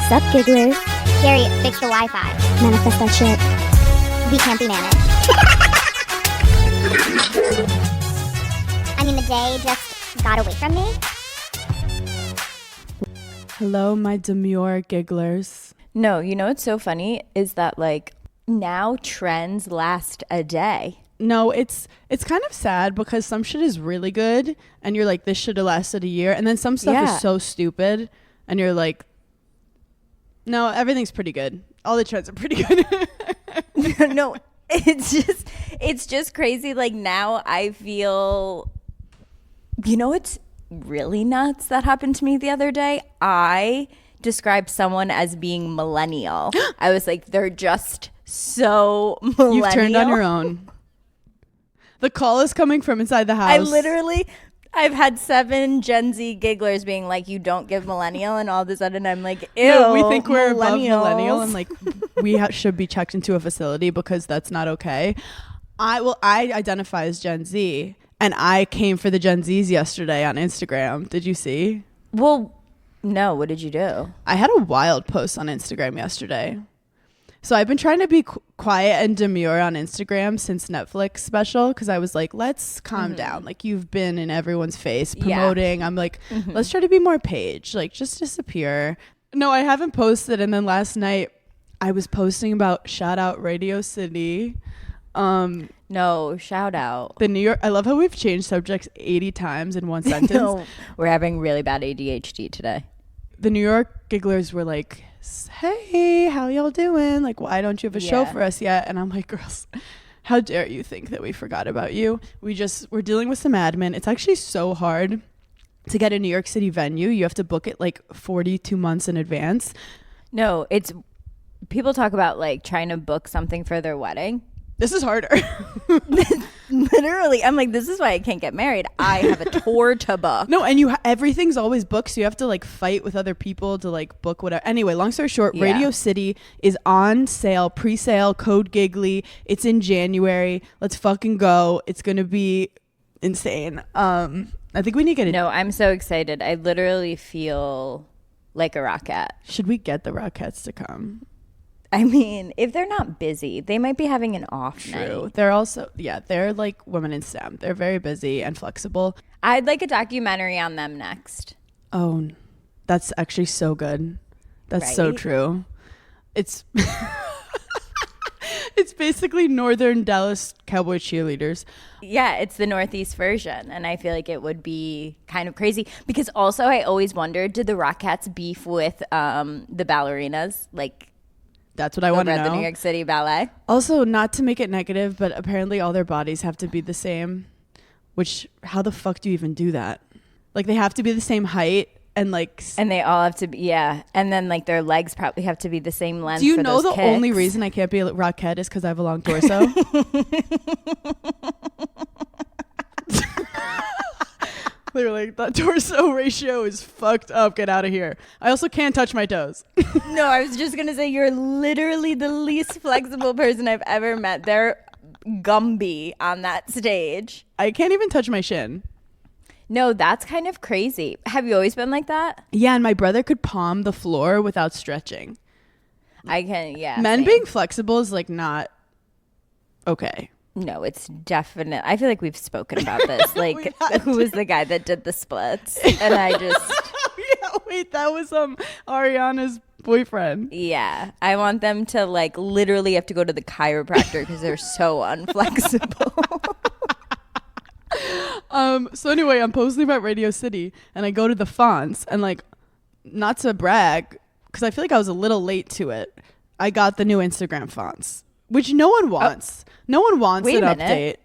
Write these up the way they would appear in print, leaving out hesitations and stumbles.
Sup, gigglers? Gary, fix the Wi-Fi. Manifest that shit. We can't be managed. I mean, the day just got away from me. Hello, my demure gigglers. No, you know what's so funny is that like now trends last a day. No, it's kind of sad because some shit is really good and you're like, this should have lasted a year. And then some stuff is so stupid and you're like, no, everything's pretty good. All the trends are pretty good. No, it's just crazy. Like now I feel, you know, it's really nuts that happened to me the other day. I described someone as being millennial. I was like, they're just so millennial. You've turned on your own. The call is coming from inside the house. I've had 7 Gen Z gigglers being like, you don't give millennial, and all of a sudden I'm like, ew, no, we think we're above millennials. millennial and like we should be checked into a facility because that's not okay. I identify as Gen Z and I came for the Gen Zs yesterday on Instagram. Did you see? Well, no, what did you do? I had a wild post on Instagram yesterday. So I've been trying to be quiet and demure on Instagram since Netflix special because I was like, let's calm down. Like, you've been in everyone's face promoting. I'm like, let's try to be more Paige. Like, just disappear. No, I haven't posted. And then last night I was posting about shout out Radio City. No, shout out. The New York. I love how we've changed subjects 80 times in one sentence. No, we're having really bad ADHD today. The New York gigglers were like, hey, how y'all doing? Like, why don't you have a show for us yet? And I'm like, girls, how dare you think that we forgot about you? We're dealing with some admin. It's actually so hard to get a New York City venue. You have to book it like 42 months in advance. No, it's people talk about like trying to book something for their wedding. This is harder. Literally, I'm like, this is why I can't get married. I have a tour to book. No, and everything's always booked, so you have to like fight with other people to like book whatever. Anyway, long story short, Radio City is on sale, pre-sale, code Giggly. It's in January. Let's fucking go. It's gonna be insane. I think we need to get it. No, I'm so excited. I literally feel like a rocket. Should we get the Rockettes to come? I mean, if they're not busy, they might be having an off night. They're also, they're like women in STEM. They're very busy and flexible. I'd like a documentary on them next. Oh, that's actually so good. That's so true. It's it's basically Northern Dallas Cowboy cheerleaders. Yeah, it's the Northeast version. And I feel like it would be kind of crazy. Because also I always wondered, did the Rockettes beef with the ballerinas? Like, that's what I want to know. The New York City Ballet. Also, not to make it negative, but apparently all their bodies have to be the same. Which, how the fuck do you even do that? Like, they have to be the same height and like. And they all have to be, And then like their legs probably have to be the same length. Do you know the kicks. only reason I can't be a Rockette is because I have a long torso? They were like, that torso ratio is fucked up. Get out of here. I also can't touch my toes. No, I was just going to say you're literally the least flexible person I've ever met. They're Gumby on that stage. I can't even touch my shin. No, that's kind of crazy. Have you always been like that? Yeah, and my brother could palm the floor without stretching. I can, Men same. being flexible is like not okay. No, it's definite. I feel like we've spoken about this. Like, who was the guy that did the splits? And I just... wait, that was Ariana's boyfriend. Yeah, I want them to like literally have to go to the chiropractor because they're so unflexible. So anyway, I'm posting about Radio City, and I go to the fonts, and like, not to brag, because I feel like I was a little late to it. I got the new Instagram fonts, which no one wants. No one wants an update.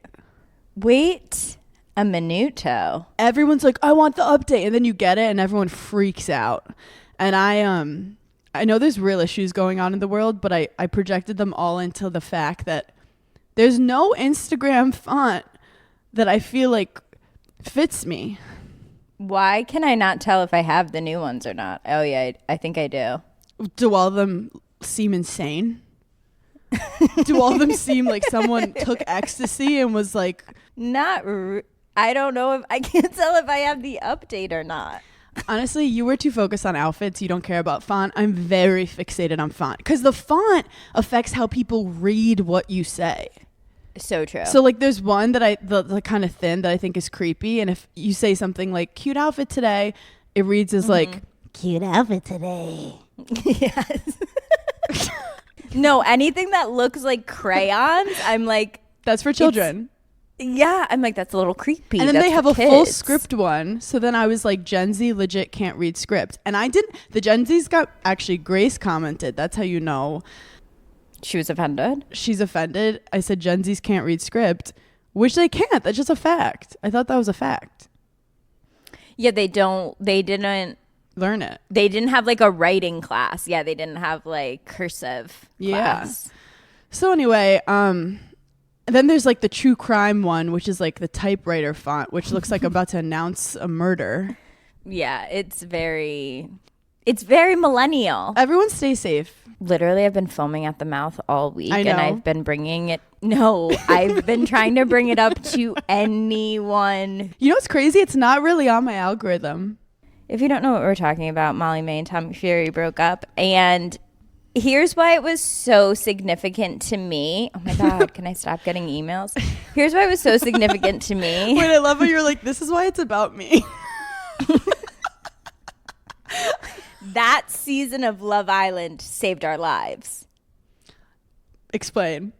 Wait a minuto. Everyone's like, I want the update, and then you get it, and everyone freaks out. And I know there's real issues going on in the world, but I projected them all into the fact that there's no Instagram font that I feel like fits me. Why can I not tell if I have the new ones or not? Oh yeah, I think I do. Do all of them seem insane? Do all of them seem like someone took ecstasy and was like... I don't know if I can't tell if I have the update or not. Honestly, you were too focused on outfits. You don't care about font. I'm very fixated on font because the font affects how people read what you say. So true. So like there's one that the kind of thin that I think is creepy. And if you say something like cute outfit today, it reads as like Cute outfit today. Yes. No, anything that looks like crayons, I'm like, that's for children. Yeah, I'm like, that's a little creepy. And then That's they have for a full kids. script one. So then I was like, Gen Z legit can't read script. And I didn't. The Gen Z's got actually Grace commented. That's how you know She was offended. she's offended. I said Gen Z's can't read script, which they can't. That's just a fact. I thought that was a fact. Yeah, they didn't Learn it. They didn't have like a writing class. Yeah, they didn't have like cursive class. So anyway, then there's like the true crime one, which is like the typewriter font, which looks like I'm about to announce a murder. Yeah, it's very millennial. Everyone stay safe. Literally, I've been foaming at the mouth all week, I know. and I've been bringing it. No, I've been trying to bring it up to anyone. You know what's crazy? It's not really on my algorithm. If you don't know what we're talking about, Molly May and Tommy Fury broke up, and here's why it was so significant to me. Oh my God, can I stop getting emails? Here's why it was so significant to me. Wait, I love how you're like, this is why it's about me. That season of Love Island saved our lives. Explain.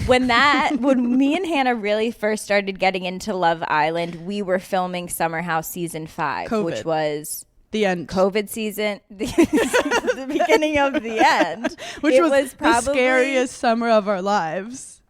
When me and Hannah really first started getting into Love Island, we were filming Summer House season 5, COVID. which was The end. COVID season, the beginning of the end, Which was the scariest summer of our lives.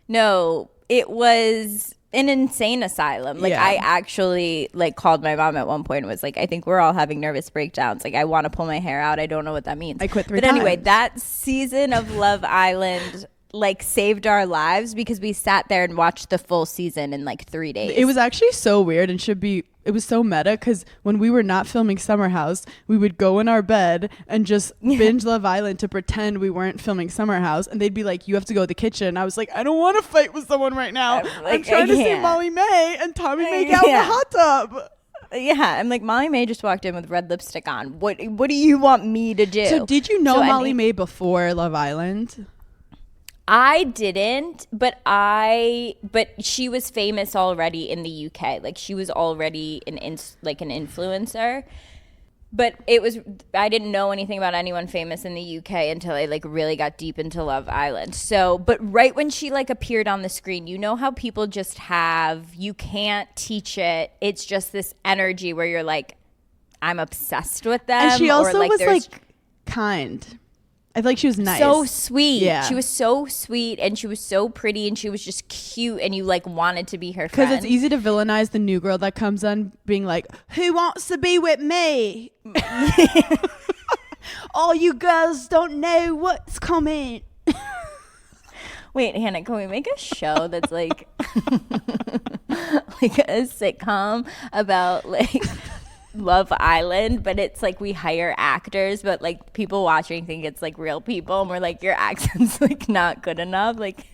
No, it was an insane asylum. Like, Yeah. I actually like called my mom at one point and was like, I think we're all having nervous breakdowns. Like, I want to pull my hair out. I don't know what that means. I quit 3 But anyway, times. that season of Love Island like saved our lives because we sat there and watched the full season in like 3 days. It was actually so weird and it was so meta because when we were not filming Summer House, we would go in our bed and just binge Love Island to pretend we weren't filming Summer House. And they'd be like, you have to go to the kitchen. I was like, I don't want to fight with someone right now. I'm trying to see Molly May and Tommy May get out in the hot tub. Yeah, I'm like, Molly May just walked in with red lipstick on. What do you want me to do? So did you know So, Molly May before Love Island? I didn't, but she was famous already in the UK. Like, she was already an influencer. But I didn't know anything about anyone famous in the UK until I like really got deep into Love Island. So, but right when she like appeared on the screen, you know how people just you can't teach it. It's just this energy where you're like, I'm obsessed with them. And she also was there's like kind. I feel like she was nice. so sweet. Yeah. She was so sweet and she was so pretty and she was just cute and you like wanted to be her Because friend. it's easy to villainize the new girl that comes on being like, who wants to be with me? All you girls don't know what's coming. Wait, Hannah, can we make a show that's like like a sitcom about like Love Island, but it's like we hire actors, but like people watching think it's like real people, and we're like, your accent's like not good enough. Like,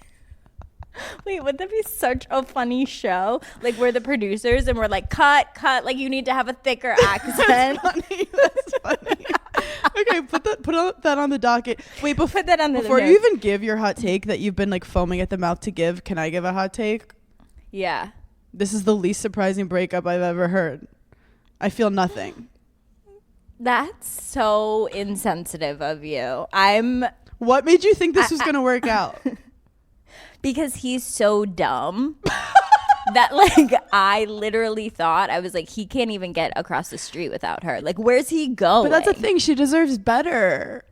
wait, would that be such a funny show? Like, we're the producers and we're like, cut, like you need to have a thicker accent. That's funny. Okay, put that on the docket. Wait, Put that on the before you notes. even give your hot take that you've been like foaming at the mouth to give, can I give a hot take? Yeah. This is the least surprising breakup I've ever heard. I feel nothing. That's so insensitive of you. What made you think this was going to work out? Because he's so dumb that like I literally thought, I was like, he can't even get across the street without her. Like, where's he going? But that's the thing. She deserves better.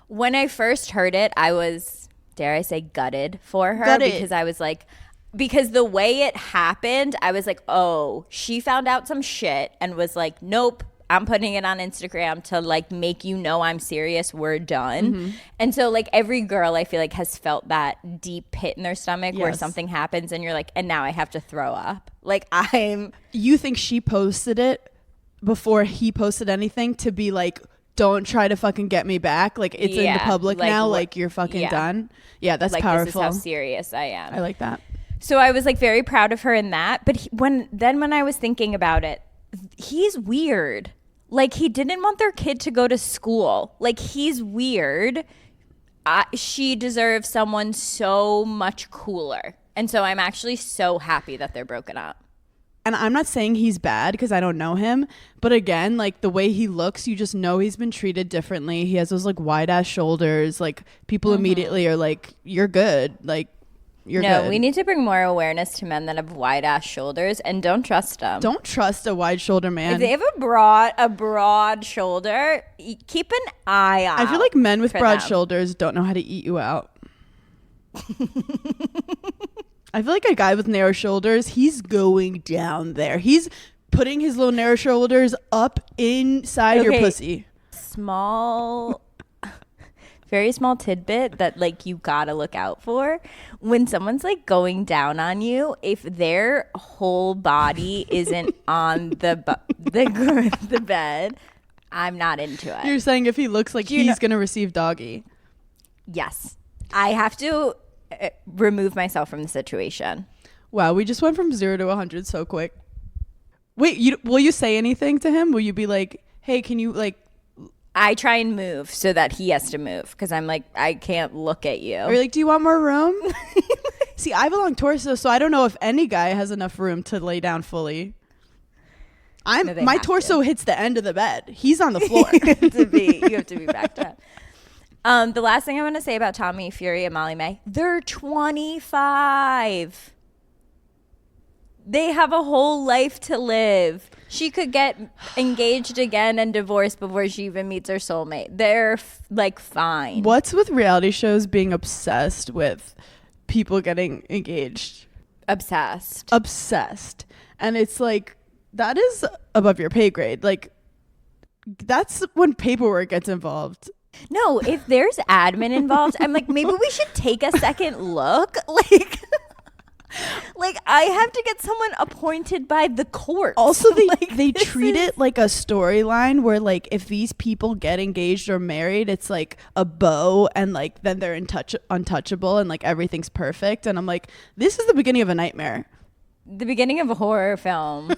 When I first heard it, I was, dare I say, gutted for her. Gutted. Because I was like, because the way it happened, I was like, oh, she found out some shit and was like, nope, I'm putting it on Instagram to like make you know I'm serious. We're done. Mm-hmm. And so like every girl I feel like has felt that deep pit in their stomach where Yes. something happens and you're like, and now I have to throw up. Like You think she posted it before he posted anything to be like, don't try to fucking get me back. Like it's in the public like, now. what- Like you're fucking yeah. done. Yeah, that's like powerful. this is how serious I am. I like that. So I was like very proud of her in that. But when I was thinking about it, he's weird. Like, he didn't want their kid to go to school. Like, he's weird. She deserves someone so much cooler. And so I'm actually so happy that they're broken up. And I'm not saying he's bad because I don't know him. But again, like the way he looks, you just know he's been treated differently. He has those like wide ass shoulders. Like people immediately are like, you're good. Like you're good. No, we need to bring more awareness to men that have wide ass shoulders, and don't trust them. Don't trust a wide shoulder man. If they have a broad shoulder, keep an eye out. I feel like men with broad them. shoulders don't know how to eat you out. I feel like a guy with narrow shoulders, he's going down there. He's putting his little narrow shoulders up inside your pussy. Very small tidbit that like you gotta look out for. When someone's like going down on you, if their whole body isn't on the bed, I'm not into it. You're saying if he looks like he's going to receive doggy. Yes. I have to remove myself from the situation. Wow, we just went from 0 to 100 so quick. Wait, will you say anything to him? Will you be like, hey, can you like... I try and move so that he has to move because I'm like, I can't look at you. Or like, do you want more room? See, I have a long torso, so I don't know if any guy has enough room to lay down fully. My torso hits the end of the bed. He's on the floor. You have to be backed up. The last thing I want to say about Tommy Fury and Molly May, they're 25. They have a whole life to live. She could get engaged again and divorced before she even meets her soulmate. They're like fine. What's with reality shows being obsessed with people getting engaged? Obsessed. And it's like, that is above your pay grade. Like, that's when paperwork gets involved. No, if there's admin involved, I'm like, maybe we should take a second look. Like I have to get someone appointed by the court. Also, they treat it like a storyline where like if these people get engaged or married, it's like a bow and like then they're untouchable and like everything's perfect. And I'm like, this is the beginning of a nightmare. The beginning of a horror film.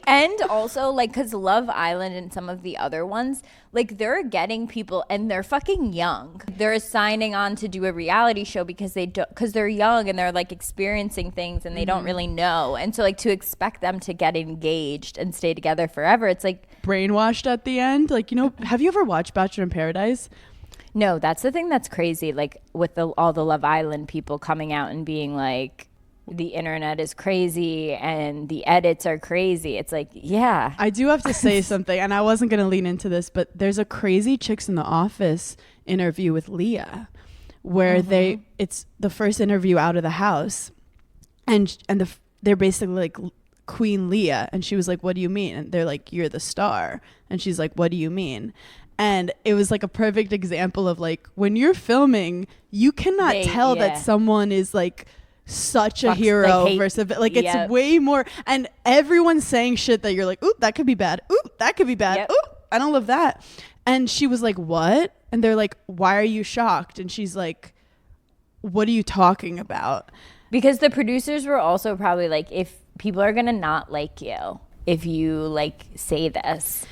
And also like because Love Island and some of the other ones, like they're getting people and they're fucking young. They're signing on to do a reality show because they're young and they're like experiencing things and they don't really know. And so like to expect them to get engaged and stay together forever, it's like brainwashed at the end. Like, you know, have you ever watched Bachelor in Paradise? No, that's the thing that's crazy. Like with all the Love Island people coming out and being like, the internet is crazy and the edits are crazy. It's like, yeah. I do have to say something, and I wasn't going to lean into this, but there's a crazy Chicks in the Office interview with Leah where it's the first interview out of the house and they're basically like Queen Leah, and she was like, what do you mean? And they're like, you're the star. And she's like, what do you mean? And it was like a perfect example of like when you're filming, you cannot tell that someone is like such a hero versus like it's way more, and everyone's saying shit that you're like, ooh, that could be bad, ooh, that could be bad, ooh, I don't love that. And she was like, what? And they're like, why are you shocked? And she's like, what are you talking about? Because the producers were also probably like, if people are gonna not like you if you like say this.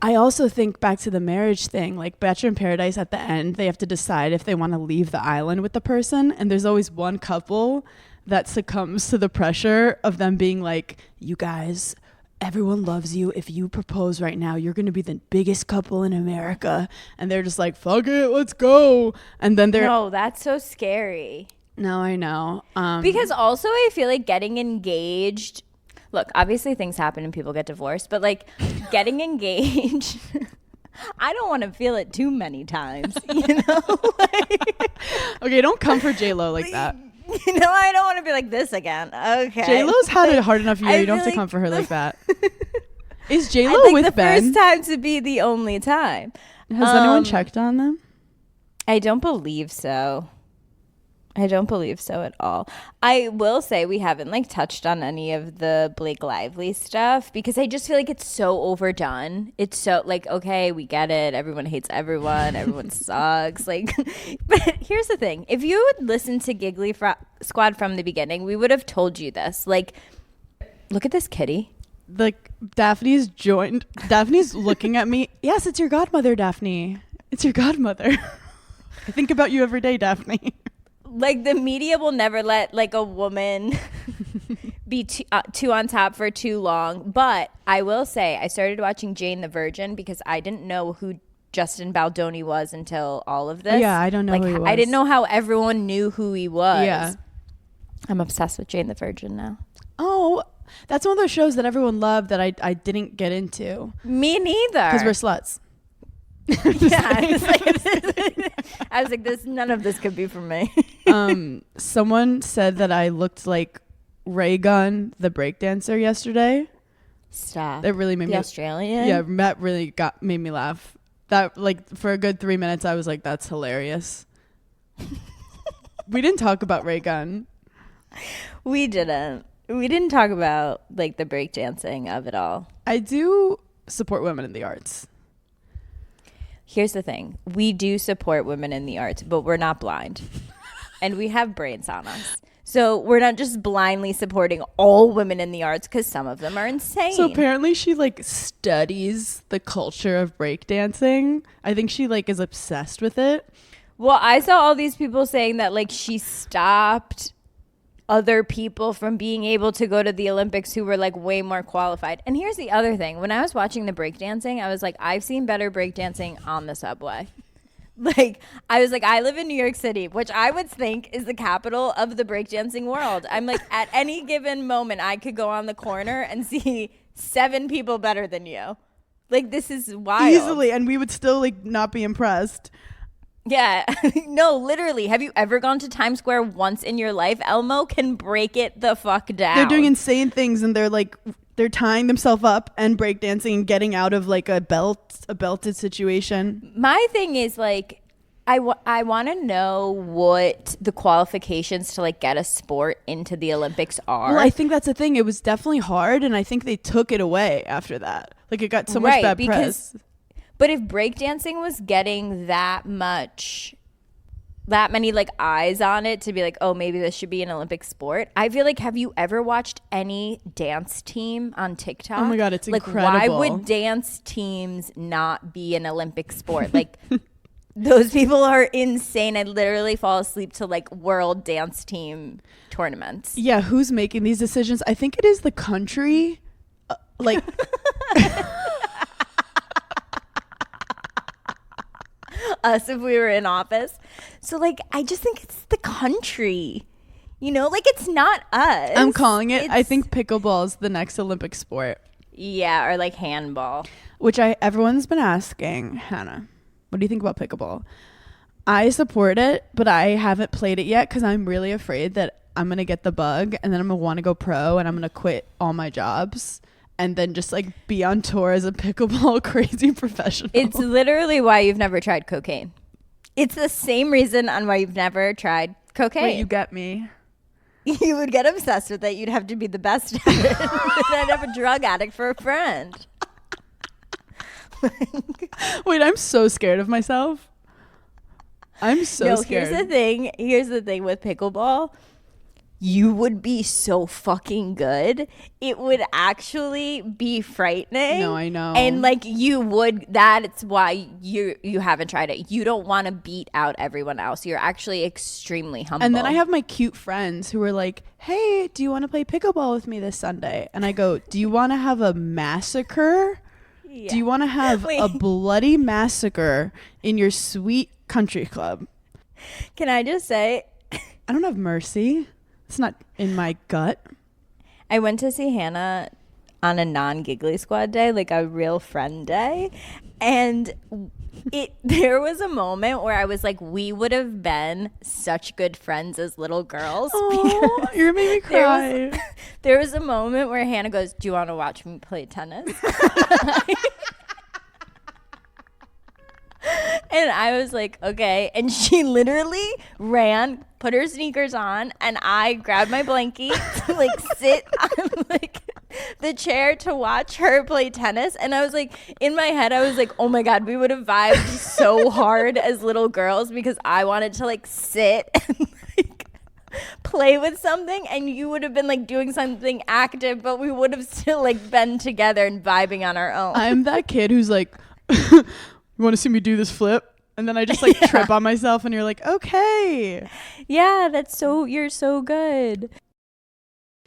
I also think back to the marriage thing, like Bachelor in Paradise at the end, they have to decide if they want to leave the island with the person. And there's always one couple that succumbs to the pressure of them being like, you guys, everyone loves you. If you propose right now, you're going to be the biggest couple in America. And they're just like, fuck it, let's go. And then they're... No, that's so scary. No, I know. Because also I feel like getting engaged... Look, obviously things happen and people get divorced, but like getting engaged, I don't want to feel it too many times, you know? Okay, don't come for J-Lo like that. You know, I don't want to be like this again. Okay. J-Lo's had a hard enough year. You don't have to come for her like that. Is J-Lo with the Ben? First time to be the only time. Has anyone checked on them? I don't believe so. I don't believe so at all. I will say we haven't like touched on any of the Blake Lively stuff because I just feel like it's so overdone. It's so like, okay, we get it. Everyone hates everyone. Everyone sucks. Like, but here's the thing. If you would listen to Giggly Squad from the beginning, we would have told you this. Like, look at this kitty. like Daphne's looking at me. Yes, it's your godmother, Daphne. It's your godmother. I think about you every day, Daphne. Like, the media will never let like a woman be too on top for too long. But I will say, I started watching Jane the Virgin because I didn't know who Justin Baldoni was until all of this. Yeah, I don't know who he was. I didn't know how everyone knew who he was. Yeah. I'm obsessed with Jane the Virgin now. Oh, that's one of those shows that everyone loved that I didn't get into. Me neither. Because we're sluts. Yeah, I was like, this, none of this could be for me. Someone said that I looked like Ray Gunn, the breakdancer, yesterday. Stop. That really made me. The Australian? Yeah, that really made me laugh. That, like, for a good 3 minutes, I was like, that's hilarious. We didn't talk about Ray Gunn. We didn't talk about like the breakdancing of it all. I do support women in the arts. Here's the thing. We do support women in the arts, but we're not blind. And we have brains on us. So we're not just blindly supporting all women in the arts because some of them are insane. So apparently she like studies the culture of breakdancing. I think she like is obsessed with it. Well, I saw all these people saying that like she stopped other people from being able to go to the Olympics who were like way more qualified. And here's the other thing. When I was watching the breakdancing, I was like, I've seen better breakdancing on the subway. Like, I was like, I live in New York City, which I would think is the capital of the breakdancing world. I'm like, at any given moment, I could go on the corner and see 7 people better than you. Like, this is wild. Easily, and we would still like not be impressed. Yeah. No, literally. Have you ever gone to Times Square once in your life? Elmo can break it the fuck down. They're doing insane things, and they're tying themselves up and breakdancing and getting out of like a belted situation. My thing is like, I want to know what the qualifications to like get a sport into the Olympics are. Well, I think that's the thing. It was definitely hard, and I think they took it away after that. Like, it got so much bad press. But if breakdancing was getting that many like eyes on it to be like, oh, maybe this should be an Olympic sport. I feel like, have you ever watched any dance team on TikTok? Oh my God, it's like, incredible. Why would dance teams not be an Olympic sport? Like, those people are insane. I literally fall asleep to like world dance team tournaments. Yeah, who's making these decisions? I think it is the country. Like... Us if we were in office. So like, I just think it's the country, you know, like it's not us. I'm calling it. I think pickleball is the next Olympic sport. Yeah, or like handball, which everyone's been asking. Hannah, what do you think about pickleball? I support it, but I haven't played it yet because I'm really afraid that I'm gonna get the bug and then I'm gonna want to go pro and I'm gonna quit all my jobs and then just like be on tour as a pickleball crazy professional. It's literally why you've never tried cocaine. It's the same reason on why you've never tried cocaine. Wait, you get me? You would get obsessed with it. You'd have to be the best at it. I'd have a drug addict for a friend. Wait, I'm so scared of myself. I'm so scared. Here's the thing with pickleball. You would be so fucking good. It would actually be frightening. No, I know. And like that's why you haven't tried it. You don't want to beat out everyone else. You're actually extremely humble. And then I have my cute friends who are like, hey, do you want to play pickleball with me this Sunday? And I go, do you want to have a massacre? Yeah. Do you want to have a bloody massacre in your sweet country club? Can I just say, I don't have mercy. It's not in my gut. I went to see Hannah on a non-Giggly Squad day, like a real friend day. And there was a moment where I was like, we would have been such good friends as little girls. Oh, you're making me cry. There was a moment where Hannah goes, do you want to watch me play tennis? And I was like, okay. And she literally ran, put her sneakers on, and I grabbed my blankie to like sit on like the chair to watch her play tennis. And I was like, in my head, I was like, oh my God, we would have vibed so hard as little girls because I wanted to like sit and like play with something and you would have been like doing something active, but we would have still like been together and vibing on our own. I'm that kid who's like, you want to see me do this flip? And then I just like trip on myself and you're like, okay. Yeah, you're so good.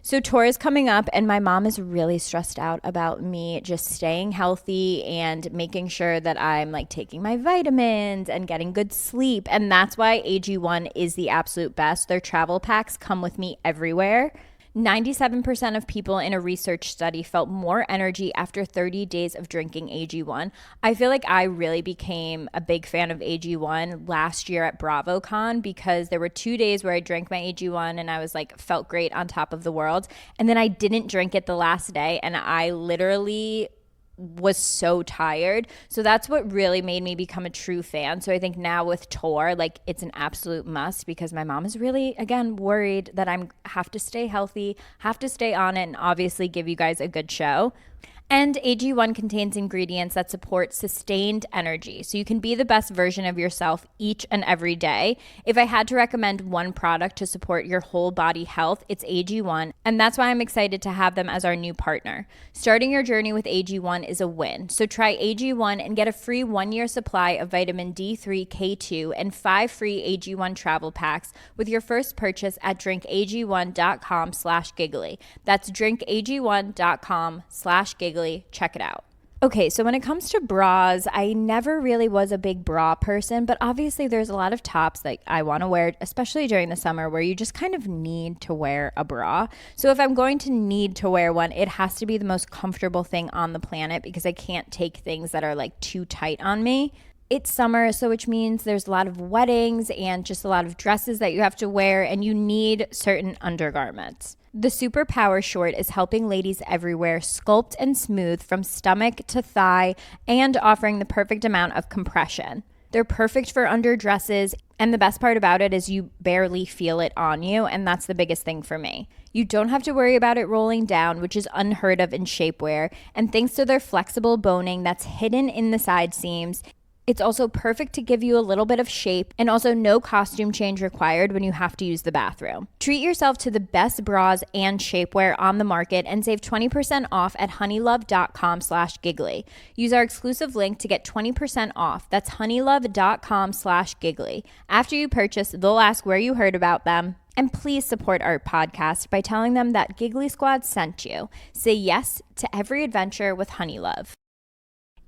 So tour is coming up and my mom is really stressed out about me just staying healthy and making sure that I'm like taking my vitamins and getting good sleep. And that's why AG1 is the absolute best. Their travel packs come with me everywhere. 97% of people in a research study felt more energy after 30 days of drinking AG1. I feel like I really became a big fan of AG1 last year at BravoCon because there were 2 days where I drank my AG1 and I was like, felt great on top of the world. And then I didn't drink it the last day and I literally was so tired. So that's what really made me become a true fan. So I think now with tour, like it's an absolute must because my mom is really, again, worried that I'm have to stay healthy, have to stay on it, and obviously give you guys a good show. And AG1 contains ingredients that support sustained energy, so you can be the best version of yourself each and every day. If I had to recommend one product to support your whole body health, it's AG1, and that's why I'm excited to have them as our new partner. Starting your journey with AG1 is a win, so try AG1 and get a free 1-year supply of vitamin D3, K2, and 5 free AG1 travel packs with your first purchase at drinkag1.com/giggly. That's drinkag1.com/giggly. Check it out. Okay, so when it comes to bras, I never really was a big bra person, but obviously there's a lot of tops that I want to wear, especially during the summer where you just kind of need to wear a bra. So if I'm going to need to wear one, it has to be the most comfortable thing on the planet because I can't take things that are like too tight on me. It's summer, so which means there's a lot of weddings and just a lot of dresses that you have to wear, and you need certain undergarments. The Super Power Short is helping ladies everywhere sculpt and smooth from stomach to thigh and offering the perfect amount of compression. They're perfect for underdresses, and the best part about it is you barely feel it on you, and that's the biggest thing for me. You don't have to worry about it rolling down, which is unheard of in shapewear, and thanks to their flexible boning that's hidden in the side seams, it's also perfect to give you a little bit of shape, and also no costume change required when you have to use the bathroom. Treat yourself to the best bras and shapewear on the market and save 20% off at honeylove.com/giggly. Use our exclusive link to get 20% off. That's honeylove.com/giggly. After you purchase, they'll ask where you heard about them. And please support our podcast by telling them that Giggly Squad sent you. Say yes to every adventure with Honeylove.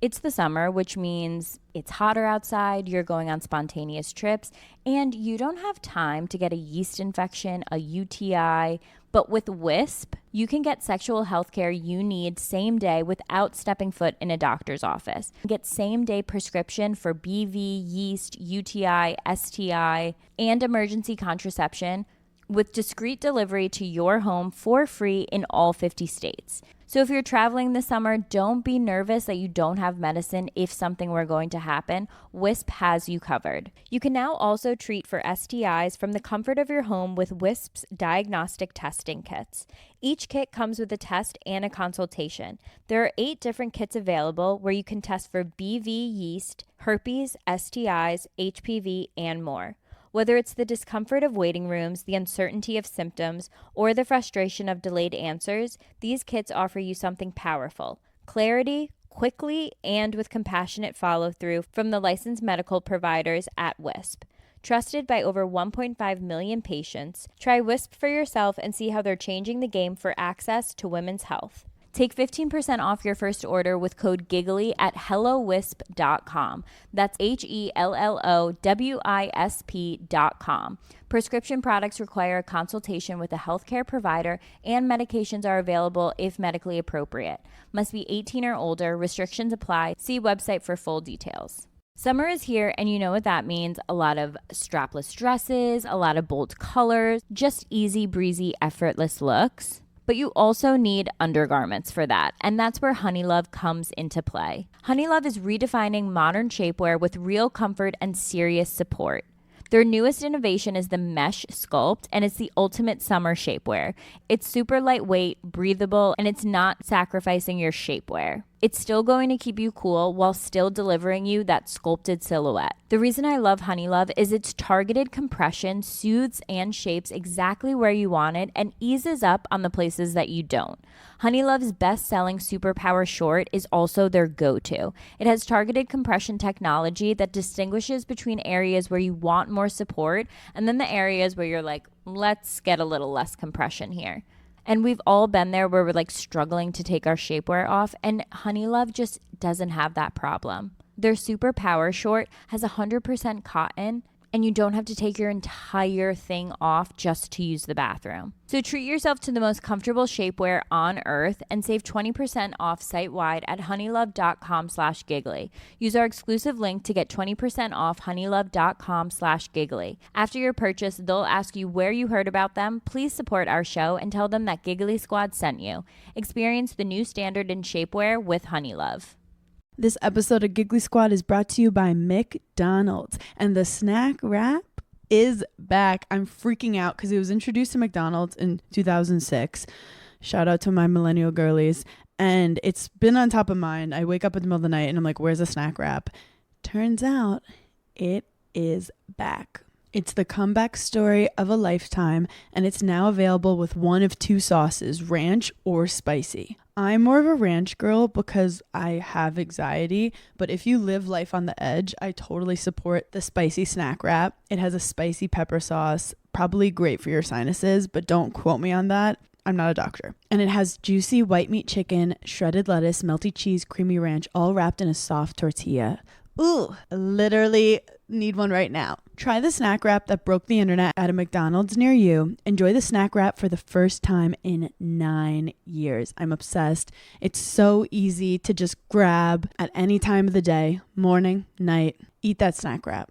It's the summer, which means it's hotter outside, you're going on spontaneous trips, and you don't have time to get a yeast infection, a UTI. But with Wisp, you can get sexual health care you need same day without stepping foot in a doctor's office. Get same day prescription for BV, yeast, UTI, STI, and emergency contraception with discreet delivery to your home for free in all 50 states. So if you're traveling this summer, don't be nervous that you don't have medicine if something were going to happen. Wisp has you covered. You can now also treat for STIs from the comfort of your home with Wisp's diagnostic testing kits. Each kit comes with a test and a consultation. There are 8 different kits available where you can test for BV, yeast, herpes, STIs, HPV, and more. Whether it's the discomfort of waiting rooms, the uncertainty of symptoms, or the frustration of delayed answers, these kits offer you something powerful: clarity, quickly, and with compassionate follow-through from the licensed medical providers at Wisp. Trusted by over 1.5 million patients, try Wisp for yourself and see how they're changing the game for access to women's health. Take 15% off your first order with code GIGGLY at HelloWisp.com. That's HelloWisp.com. Prescription products require a consultation with a healthcare provider, and medications are available if medically appropriate. Must be 18 or older. Restrictions apply. See website for full details. Summer is here, and you know what that means. A lot of strapless dresses, a lot of bold colors, just easy breezy, effortless looks. But you also need undergarments for that, and that's where Honeylove comes into play. Honeylove is redefining modern shapewear with real comfort and serious support. Their newest innovation is the Mesh Sculpt, and it's the ultimate summer shapewear. It's super lightweight, breathable, and it's not sacrificing your shapewear. It's still going to keep you cool while still delivering you that sculpted silhouette. The reason I love Honey Love is its targeted compression soothes and shapes exactly where you want it and eases up on the places that you don't. Honey Love's best-selling Superpower Short is also their go-to. It has targeted compression technology that distinguishes between areas where you want more support and then the areas where you're like, let's get a little less compression here. And we've all been there where we're like struggling to take our shapewear off, and Honey Love just doesn't have that problem. Their Super Power Short has 100% cotton, and you don't have to take your entire thing off just to use the bathroom. So treat yourself to the most comfortable shapewear on earth and save 20% off site-wide at honeylove.com/giggly. Use our exclusive link to get 20% off honeylove.com/giggly. After your purchase, they'll ask you where you heard about them. Please support our show and tell them that Giggly Squad sent you. Experience the new standard in shapewear with Honey Love. This episode of Giggly Squad is brought to you by McDonald's, and the snack wrap is back. I'm freaking out because it was introduced to McDonald's in 2006. Shout out to my millennial girlies. And it's been on top of mind. I wake up in the middle of the night and I'm like, where's the snack wrap? Turns out it is back. It's the comeback story of a lifetime, and it's now available with one of two sauces, ranch or spicy. I'm more of a ranch girl because I have anxiety, but if you live life on the edge, I totally support the spicy snack wrap. It has a spicy pepper sauce, probably great for your sinuses, but don't quote me on that. I'm not a doctor. And it has juicy white meat chicken, shredded lettuce, melty cheese, creamy ranch, all wrapped in a soft tortilla. Ooh, literally need one right now. Try the snack wrap that broke the internet at a McDonald's near you. Enjoy the snack wrap for the first time in 9 years. I'm obsessed. It's so easy to just grab at any time of the day, morning, night. Eat that snack wrap.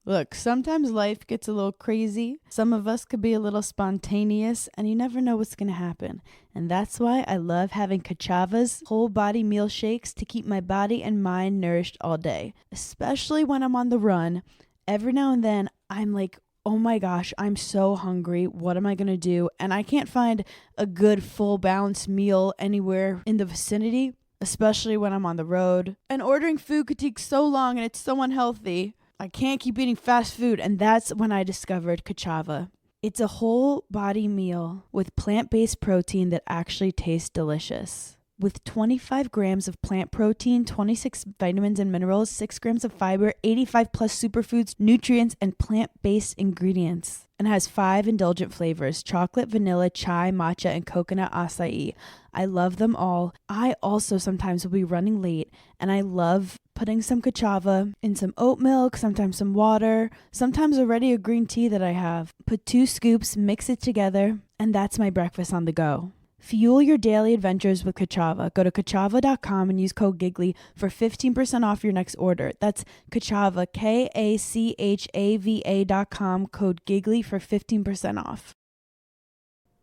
Look, sometimes life gets a little crazy. Some of us could be a little spontaneous, and you never know what's going to happen. And that's why I love having Kachava's whole body meal shakes to keep my body and mind nourished all day. Especially when I'm on the run. Every now and then, I'm like, oh my gosh, I'm so hungry. What am I going to do? And I can't find a good full balanced meal anywhere in the vicinity, especially when I'm on the road. And ordering food could take so long and it's so unhealthy. I can't keep eating fast food, and that's when I discovered Kachava. It's a whole body meal with plant-based protein that actually tastes delicious. With 25 grams of plant protein, 26 vitamins and minerals, 6 grams of fiber, 85 plus superfoods, nutrients, and plant-based ingredients. And has 5 indulgent flavors: chocolate, vanilla, chai, matcha, and coconut acai. I love them all. I also sometimes will be running late, and I love putting some Kachava in some oat milk, sometimes some water, sometimes already a green tea that I have. Put 2 scoops, mix it together, and that's my breakfast on the go. Fuel your daily adventures with Kachava. Go to kachava.com and use code GIGGLY for 15% off your next order. That's Kachava, KACHAVA.com, code GIGGLY for 15% off.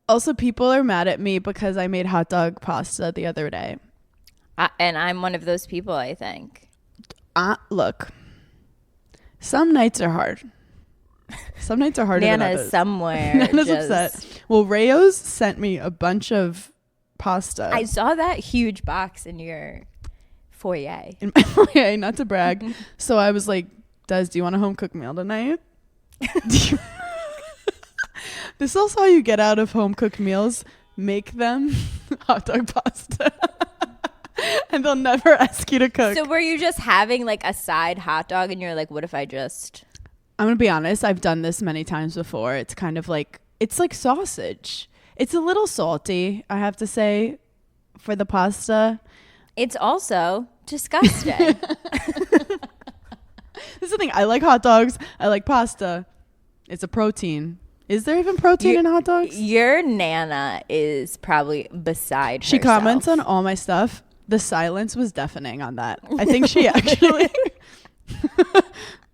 Also, people are mad at me because I made hot dog pasta the other day. And I'm one of those people, I think. Look, some nights are hard. Some nights are harder than others. Nana's somewhere. Nana's upset. Well, Rayo's sent me a bunch of pasta. I saw that huge box in your foyer. In my foyer, not to brag. So I was like, Des, do you want a home cooked meal tonight? This is also how you get out of home cooked meals. Make them hot dog pasta. And they'll never ask you to cook. So were you just having like a side hot dog and you're like, what if I just... I'm going to be honest. I've done this many times before. It's kind of like, it's like sausage. It's a little salty, I have to say, for the pasta. It's also disgusting. This is the thing. I like hot dogs. I like pasta. It's a protein. Is there even protein in hot dogs? Your Nana is probably beside herself. She comments on all my stuff. The silence was deafening on that. I think she actually...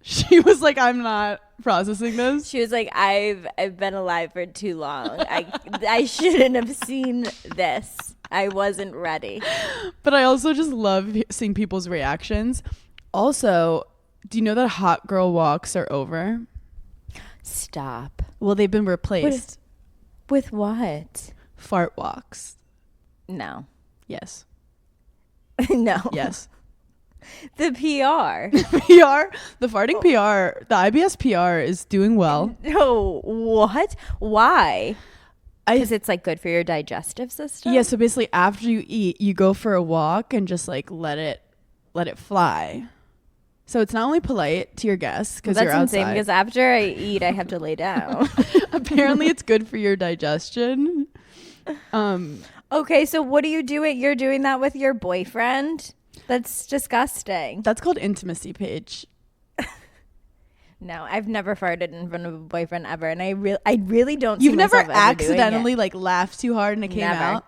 She was like, I'm not processing this. She was like, I've been alive for too long. I shouldn't have seen this. I wasn't ready. But I also just love seeing people's reactions. Also, do you know that hot girl walks are over? Stop. Well, they've been replaced. With what? Fart walks. No. Yes. No. Yes. The PR. The farting PR, the IBS PR is doing well. No, what? Why? I Because it's like good for your digestive system. Yeah, so basically after you eat, you go for a walk and just like let it fly. So it's not only polite to your guests because Well, you're that's insane outside. because after I eat, I have to lay down. Apparently it's good for your digestion. Okay, so what are you doing? You're doing that with your boyfriend? That's disgusting. That's called intimacy, Paige. No, I've never farted in front of a boyfriend ever, and I really don't. You've see never myself ever doing accidentally it. like laughed too hard and it came Never. out?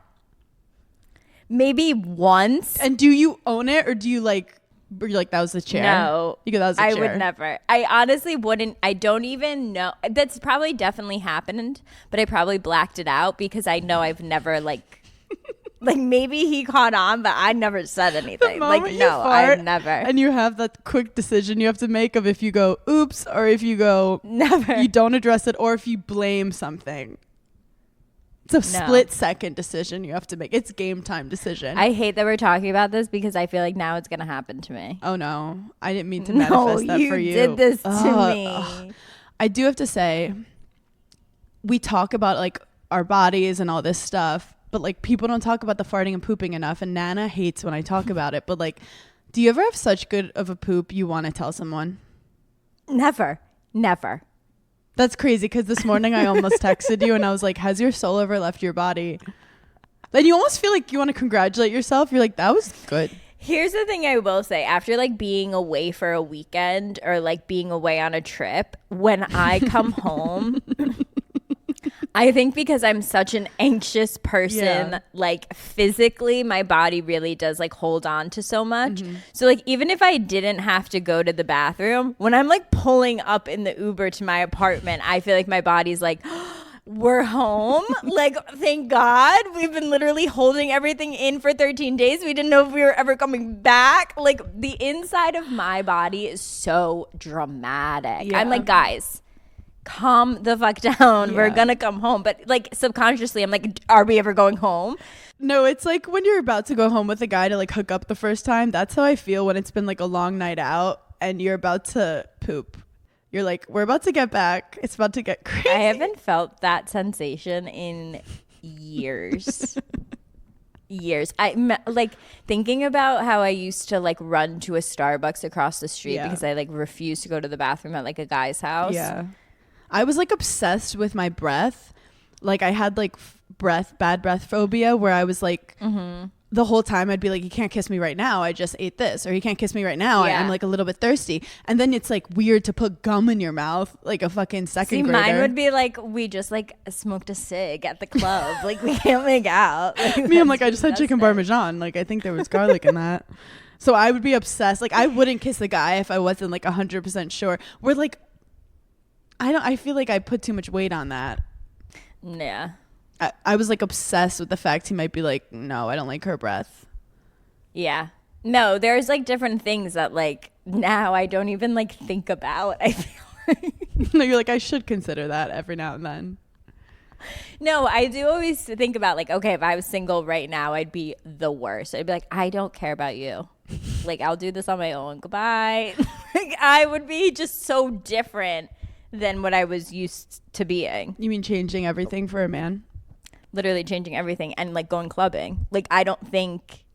Maybe once. And do you own it or do you like you're like that was the chair? No, You go that was the I chair. would never. I honestly wouldn't. I don't even know. That's probably definitely happened, but I probably blacked it out because I know I've never like maybe he caught on, but I never said anything. Like Moment you no, fart I've never. And you have that quick decision you have to make of if you go oops or if you go Never. you don't address it or if you blame something. It's a split second decision you have to make. It's game time decision. I hate that we're talking about this because I feel like now it's gonna happen to me. Oh no, I didn't mean to No, manifest that for you. you did this to me. I do have to say, we talk about like our bodies and all this stuff, but like people don't talk about the farting and pooping enough. And Nana hates when I talk about it. But like, do you ever have such good of a poop you want to tell someone? Never. That's crazy because this morning I almost texted you and I was like, has your soul ever left your body? Then you almost feel like you want to congratulate yourself. You're like, that was good. Here's the thing I will say. After like being away for a weekend or like being away on a trip, when I come home, I think because I'm such an anxious person, like physically my body really does like hold on to so much. So like even if I didn't have to go to the bathroom, when I'm like pulling up in the Uber to my apartment, I feel like my body's like, we're home. Like, thank God. We've been literally holding everything in for 13 days. We didn't know if we were ever coming back. Like the inside of my body is so dramatic. I'm like, guys, calm the fuck down. We're gonna come home. But like subconsciously I'm like, are we ever going home? No, it's like when you're about to go home with a guy to like hook up the first time. That's how I feel when it's been like a long night out and you're about to poop. You're like, we're about to get back. It's about to get crazy. I haven't felt that sensation in years. Like thinking about how I used to like run to a Starbucks across the street because I like refused to go to the bathroom at like a guy's house. Yeah. I was like obsessed with my breath. Like I had like bad breath phobia where I was like the whole time I'd be like, you can't kiss me right now. I just ate this. Or you can't kiss me right now. I'm like a little bit thirsty. And then it's like weird to put gum in your mouth like a fucking second grader. Mine would be like, we just like smoked a cig at the club. Like we can't make out. Like, Me, I'm like, I just had chicken parmesan. Like I think there was garlic in that. So I would be obsessed. Like I wouldn't kiss the guy if I wasn't like 100% sure. We're like, I feel like I put too much weight on that. Yeah. I was like obsessed with the fact he might be like, no, I don't like her breath. Yeah. No, there's like different things that like now I don't even like think about. I feel like. No, you're like, I should consider that every now and then. No, I do always think about like, okay, if I was single right now, I'd be the worst. I'd be like, I don't care about you. Like, I'll do this on my own. Goodbye. Like, I would be just so different than what I was used to being. You mean changing everything for a man? Literally changing everything and like going clubbing. Like I don't think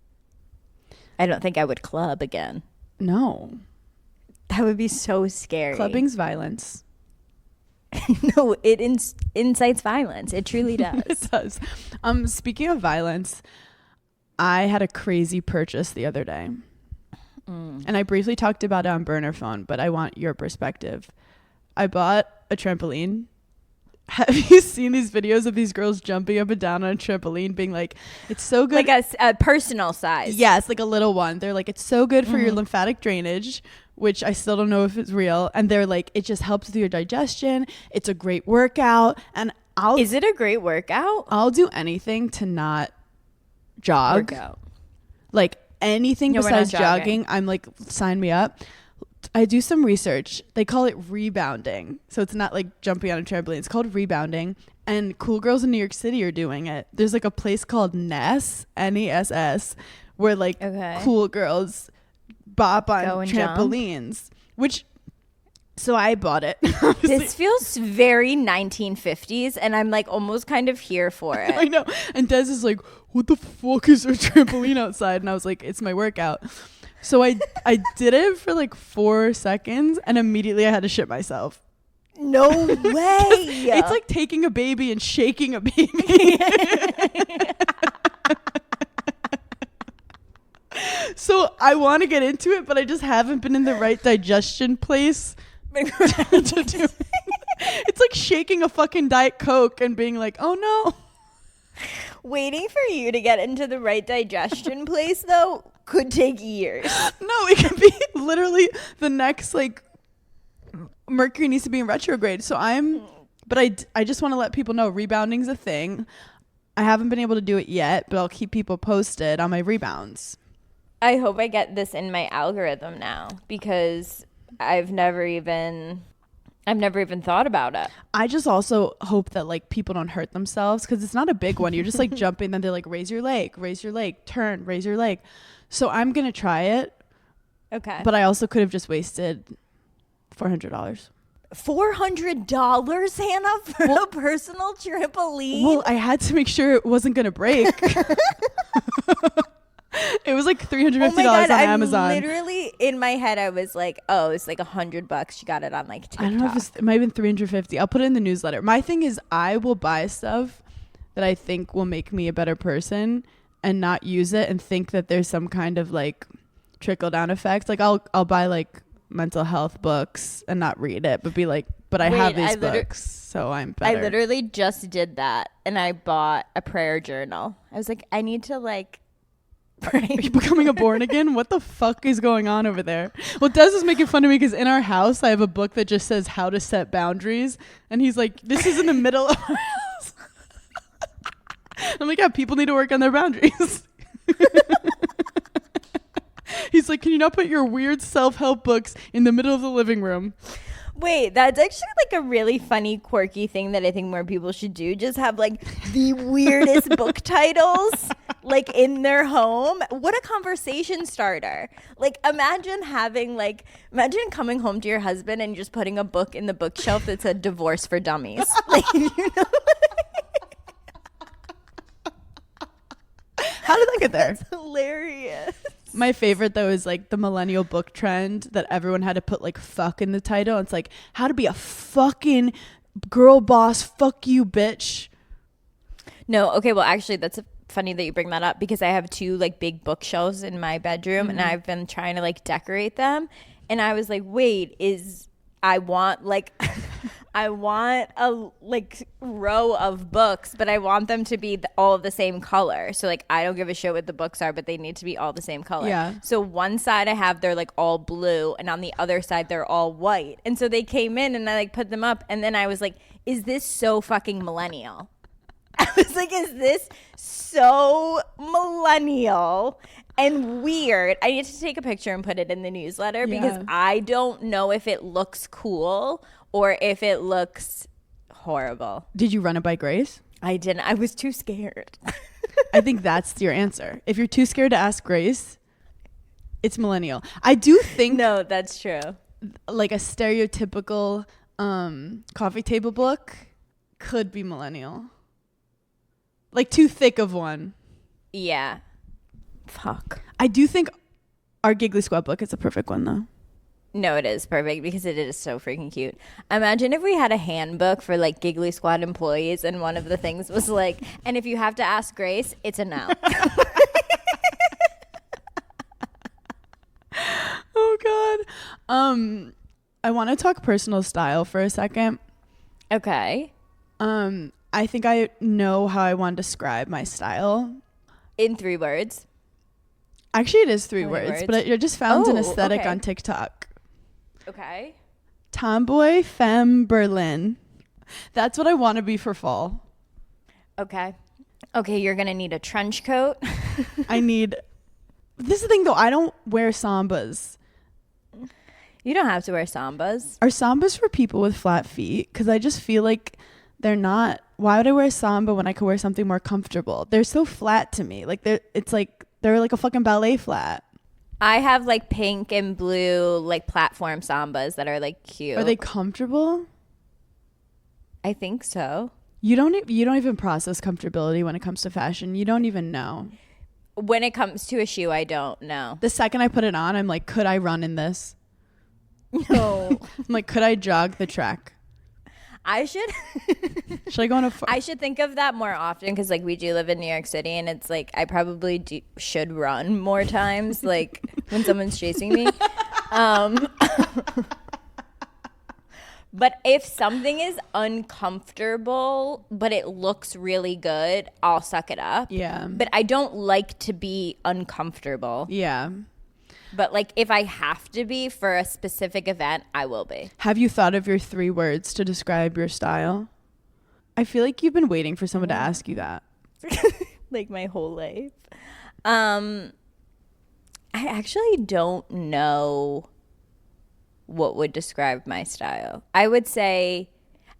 I would club again. No. That would be so scary. Clubbing's violence. No, it incites violence. It truly does. It does. Speaking of violence, I had a crazy purchase the other day. And I briefly talked about it on burner phone, but I want your perspective. I bought a trampoline. Have you seen these videos of these girls jumping up and down on a trampoline being like, it's so good. Like a personal size. Yes, like a little one. They're like, it's so good for your lymphatic drainage, which I still don't know if it's real. And they're like, it just helps with your digestion. It's a great workout. And Is it a great workout? I'll do anything to not jog. Workout. Like anything No, we're besides not jogging. jogging, I'm like, sign me up. I do some research. They call it rebounding. So it's not like jumping on a trampoline. It's called rebounding. And cool girls in New York City are doing it. There's like a place called Ness, Ness, where like Okay. cool girls bop on Go and jump. trampolines, so I bought it. This feels very 1950s, and I'm like almost kind of here for I it. know. And Des is like, what the fuck is a trampoline outside? And I was like, it's my workout. So I did it for like 4 seconds, and immediately I had to shit myself. No way. It's like taking a baby and shaking a baby. So I want to get into it, but I just haven't been in the right digestion place to do it. It's like shaking a fucking Diet Coke and being like, oh no. Waiting for you to get into the right digestion place, though, could take years. No, it could be literally the next, like, Mercury needs to be in retrograde. So I just want to let people know rebounding's a thing. I haven't been able to do it yet, but I'll keep people posted on my rebounds. I hope I get this in my algorithm now, because I've never even thought about it. I just also hope that like people don't hurt themselves, because it's not a big one. You're just like jumping, then they're like, raise your leg, turn, raise your leg. So I'm gonna try it. Okay. But I also could have just wasted $400. $400, Hannah, for a personal trampoline? Well, I had to make sure it wasn't gonna break. It was like $350 on Amazon. Literally in my head, I was like, "Oh, it's like $100. She got it on like TikTok." I don't know if it might have been $350. I'll put it in the newsletter. My thing is, I will buy stuff that I think will make me a better person and not use it and think that there's some kind of like trickle down effect. Like I'll buy like mental health books and not read it, but be like, but I have these books, so I'm better. I literally just did that, and I bought a prayer journal. I was like, I need to like. Are you becoming a born again? What the fuck is going on over there? Well, Des is making fun of me because in our house I have a book that just says how to set boundaries, and he's like, this is in the middle of our house. I'm like, yeah, people need to work on their boundaries. He's like, can you not put your weird self-help books in the middle of the living room? Wait, that's actually like a really funny, quirky thing that I think more people should do. Just have like the weirdest book titles like in their home. What a conversation starter. Like imagine coming home to your husband and just putting a book in the bookshelf that said Divorce for Dummies. Like, you know? How did I get there? That's hilarious. My favorite though is like the millennial book trend that everyone had to put like fuck in the title. It's like how to be a fucking girl boss. Fuck you, bitch. No, okay, well actually that's funny that you bring that up, because I have 2 like big bookshelves in my bedroom, and I've been trying to like decorate them, and I was like, wait, I want a like row of books, but I want them to be all of the same color. So like I don't give a shit what the books are, but they need to be all the same color. Yeah. So one side I have they're like all blue, and on the other side they're all white. And so they came in and I like put them up, and then I was like, is this so fucking millennial? I was like, is this so millennial and weird? I need to take a picture and put it in the newsletter, because I don't know if it looks cool or if it looks horrible. Did you run it by Grace? I didn't. I was too scared. I think that's your answer. If you're too scared to ask Grace, it's millennial. I do think No, that's true. like a stereotypical coffee table book could be millennial. Like too thick of one. Yeah. Fuck. I do think our Giggly Squad book is a perfect one though. No, it is perfect because it is so freaking cute. Imagine if we had a handbook for like Giggly Squad employees, and one of the things was like, and if you have to ask Grace, it's a no. Oh God. I want to talk personal style for a second. Okay. I think I know how I want to describe my style. In 3 words. Actually, it is 3 How many words, words? but I just found an Oh, aesthetic okay. on TikTok. Okay. Tomboy femme Berlin. That's what I want to be for fall. Okay. Okay, you're going to need a trench coat. This is the thing though, I don't wear sambas. You don't have to wear sambas. Are sambas for people with flat feet? Because I just feel like they're not. Why would I wear a samba when I could wear something more comfortable? They're so flat to me. Like they're They're like a fucking ballet flat. I have like pink and blue like platform sambas that are like cute. Are they comfortable? I think so. You don't even process comfortability when it comes to fashion. You don't even know. When it comes to a shoe, I don't know. The second I put it on, I'm like, could I run in this? No. I'm like, could I jog the track? Should I go on a I should think of that more often because like we do live in New York City and it's like I probably should run more times like when someone's chasing me. But if something is uncomfortable but it looks really good, I'll suck it up. Yeah. But I don't like to be uncomfortable. Yeah. But like if I have to be for a specific event, I will be. Have you thought of your 3 words to describe your style? I feel like you've been waiting for someone to ask you that. Like my whole life. I actually don't know what would describe my style. I would say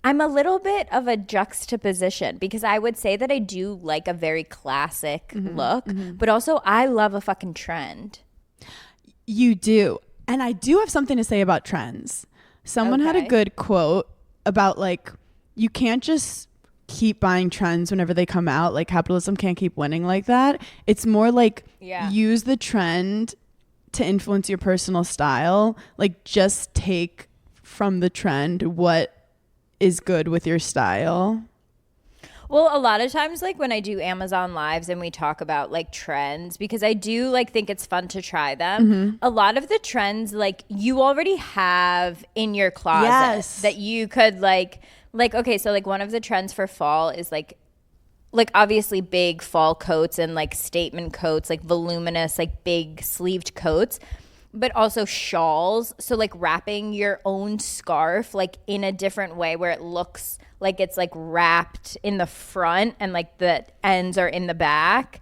I'm a little bit of a juxtaposition because I would say that I do like a very classic look, but also I love a fucking trend. You do. And I do have something to say about trends. Someone had a good quote about like, you can't just keep buying trends whenever they come out. Like capitalism can't keep winning like that. It's more like use the trend to influence your personal style. Like just take from the trend what is good with your style. Well, a lot of times, like when I do Amazon Lives and we talk about like trends, because I do like think it's fun to try them. A lot of the trends, like you already have in your closet that you could like, okay, so like one of the trends for fall is like obviously big fall coats and like statement coats, like voluminous, like big sleeved coats, but also shawls. So like wrapping your own scarf like in a different way where it looks like it's like wrapped in the front and like the ends are in the back.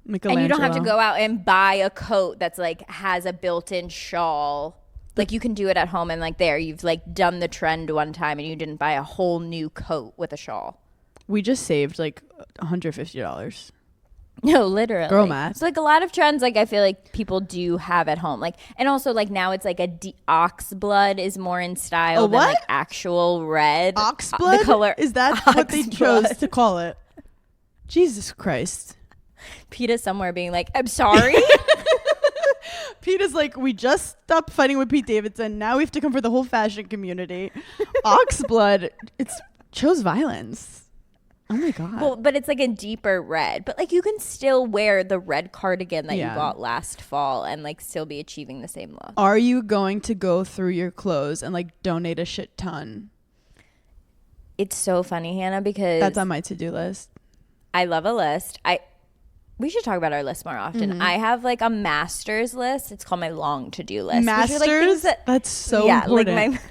And you don't have to go out and buy a coat that's like has a built-in shawl. Like you can do it at home and like there you've like done the trend one time and you didn't buy a whole new coat with a shawl. We just saved like $150. No, literally. Girl math. It's like a lot of trends like I feel like people do have at home. Like and also like now it's like ox blood is more in style than like actual red. Ox blood? The color is that what they chose to call it? Jesus Christ. PETA's somewhere being like, I'm sorry. PETA's like, we just stopped fighting with Pete Davidson. Now we have to come for the whole fashion community. Ox blood, it's chose violence. Oh my God. Well, but it's like a deeper red. But like you can still wear the red cardigan that you bought last fall and like still be achieving the same look. Are you going to go through your clothes and like donate a shit ton? It's so funny, Hannah, because that's on my to-do list. I love a list. We should talk about our list more often. I have like a master's list. It's called my long to-do list. Masters? Like that's so important. Like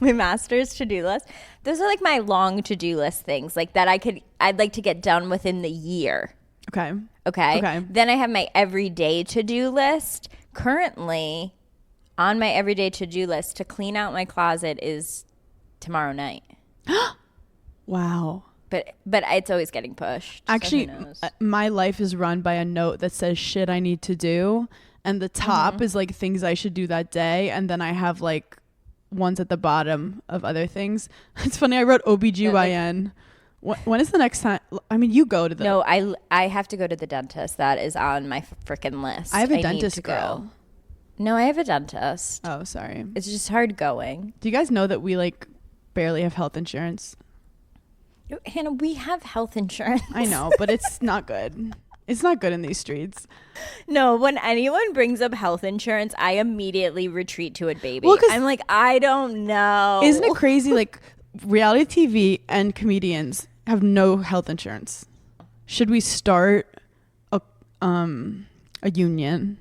my master's to-do list. Those are like my long to-do list things like that I'd like to get done within the year. Okay. Then I have my everyday to-do list. Currently on my everyday to-do list to clean out my closet is tomorrow night. Wow. But it's always getting pushed. Actually, so my life is run by a note that says shit I need to do. And the top is like things I should do that day. And then I have like ones at the bottom of other things. It's funny. I wrote OBGYN. When is the next time? I mean, you go to the... No, I have to go to the dentist. That is on my freaking list. I have a dentist girl. No, I have a dentist. Oh, sorry. It's just hard going. Do you guys know that we like barely have health insurance? Hannah, we have health insurance. I know, but it's not good. It's not good in these streets. No, when anyone brings up health insurance, I immediately retreat to it, baby. Well, I'm like, I don't know. Isn't it crazy? Like reality TV and comedians have no health insurance. Should we start a union?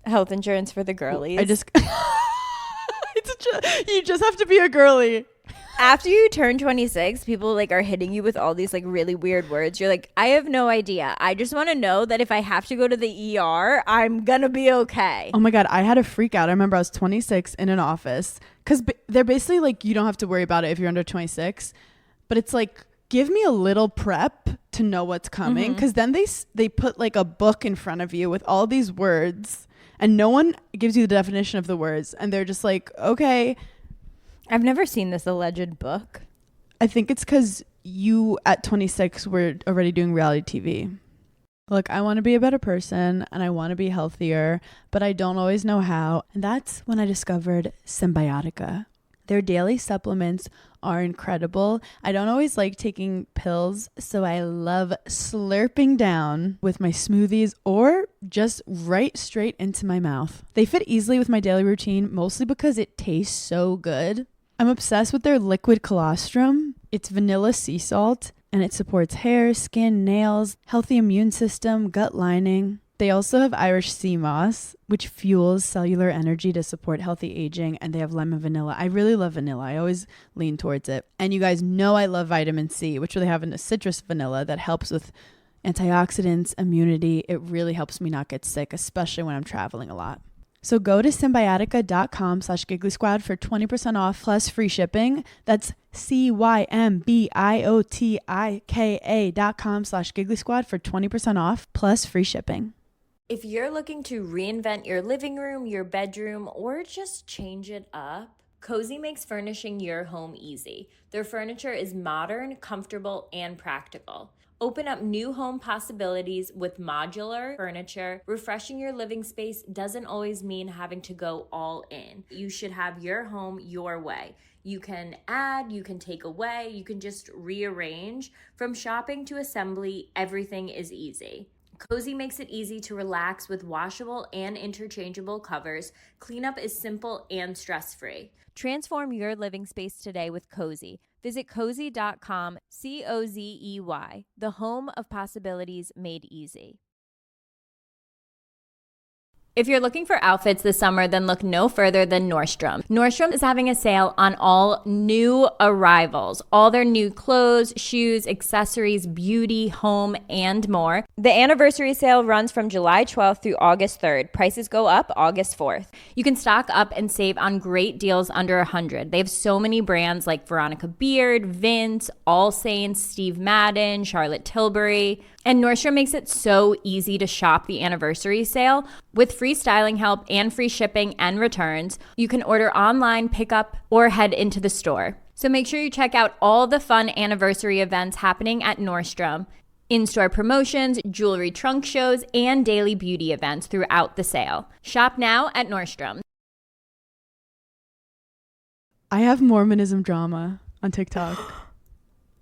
Health insurance for the girlies. You just have to be a girly. After you turn 26, people like are hitting you with all these like really weird words. You're like, I have no idea. I just want to know that if I have to go to the ER, I'm gonna be okay. Oh my God, I had a freak out. I remember I was 26 in an office because they're basically like, you don't have to worry about it if you're under 26. But it's like, give me a little prep to know what's coming, because then they put like a book in front of you with all these words, and no one gives you the definition of the words, and they're just like, okay. I've never seen this alleged book. I think it's because you at 26 were already doing reality TV. Look, I want to be a better person and I want to be healthier, but I don't always know how. And that's when I discovered Symbiotica. Their daily supplements are incredible. I don't always like taking pills, so I love slurping down with my smoothies or just right straight into my mouth. They fit easily with my daily routine, mostly because it tastes so good. I'm obsessed with their liquid colostrum. It's vanilla sea salt, and it supports hair, skin, nails, healthy immune system, gut lining. They also have Irish sea moss, which fuels cellular energy to support healthy aging, and they have lemon vanilla. I really love vanilla. I always lean towards it. And you guys know I love vitamin C, which they have in the citrus vanilla that helps with antioxidants, immunity. It really helps me not get sick, especially when I'm traveling a lot. So go to symbiotica.com/Giggly Squad for 20% off plus free shipping. That's CYMBIOTIKA.com/Giggly Squad for 20% off plus free shipping. If you're looking to reinvent your living room, your bedroom, or just change it up, Cozy makes furnishing your home easy. Their furniture is modern, comfortable, and practical. Open up new home possibilities with modular furniture. Refreshing your living space doesn't always mean having to go all in. You should have your home your way. You can add, you can take away, you can just rearrange. From shopping to assembly, everything is easy. Cozy makes it easy to relax with washable and interchangeable covers. Cleanup is simple and stress-free. Transform your living space today with Cozy. Visit cozy.com, COZEY, the home of possibilities made easy. If you're looking for outfits this summer, then look no further than Nordstrom. Nordstrom is having a sale on all new arrivals, all their new clothes, shoes, accessories, beauty, home, and more. The anniversary sale runs from July 12th through August 3rd. Prices go up August 4th. You can stock up and save on great deals under $100. They have so many brands like Veronica Beard, Vince, All Saints, Steve Madden, Charlotte Tilbury. And Nordstrom makes it so easy to shop the anniversary sale. With free styling help and free shipping and returns, you can order online, pick up, or head into the store. So make sure you check out all the fun anniversary events happening at Nordstrom. In-store promotions, jewelry trunk shows, and daily beauty events throughout the sale. Shop now at Nordstrom. I have Mormonism drama on TikTok.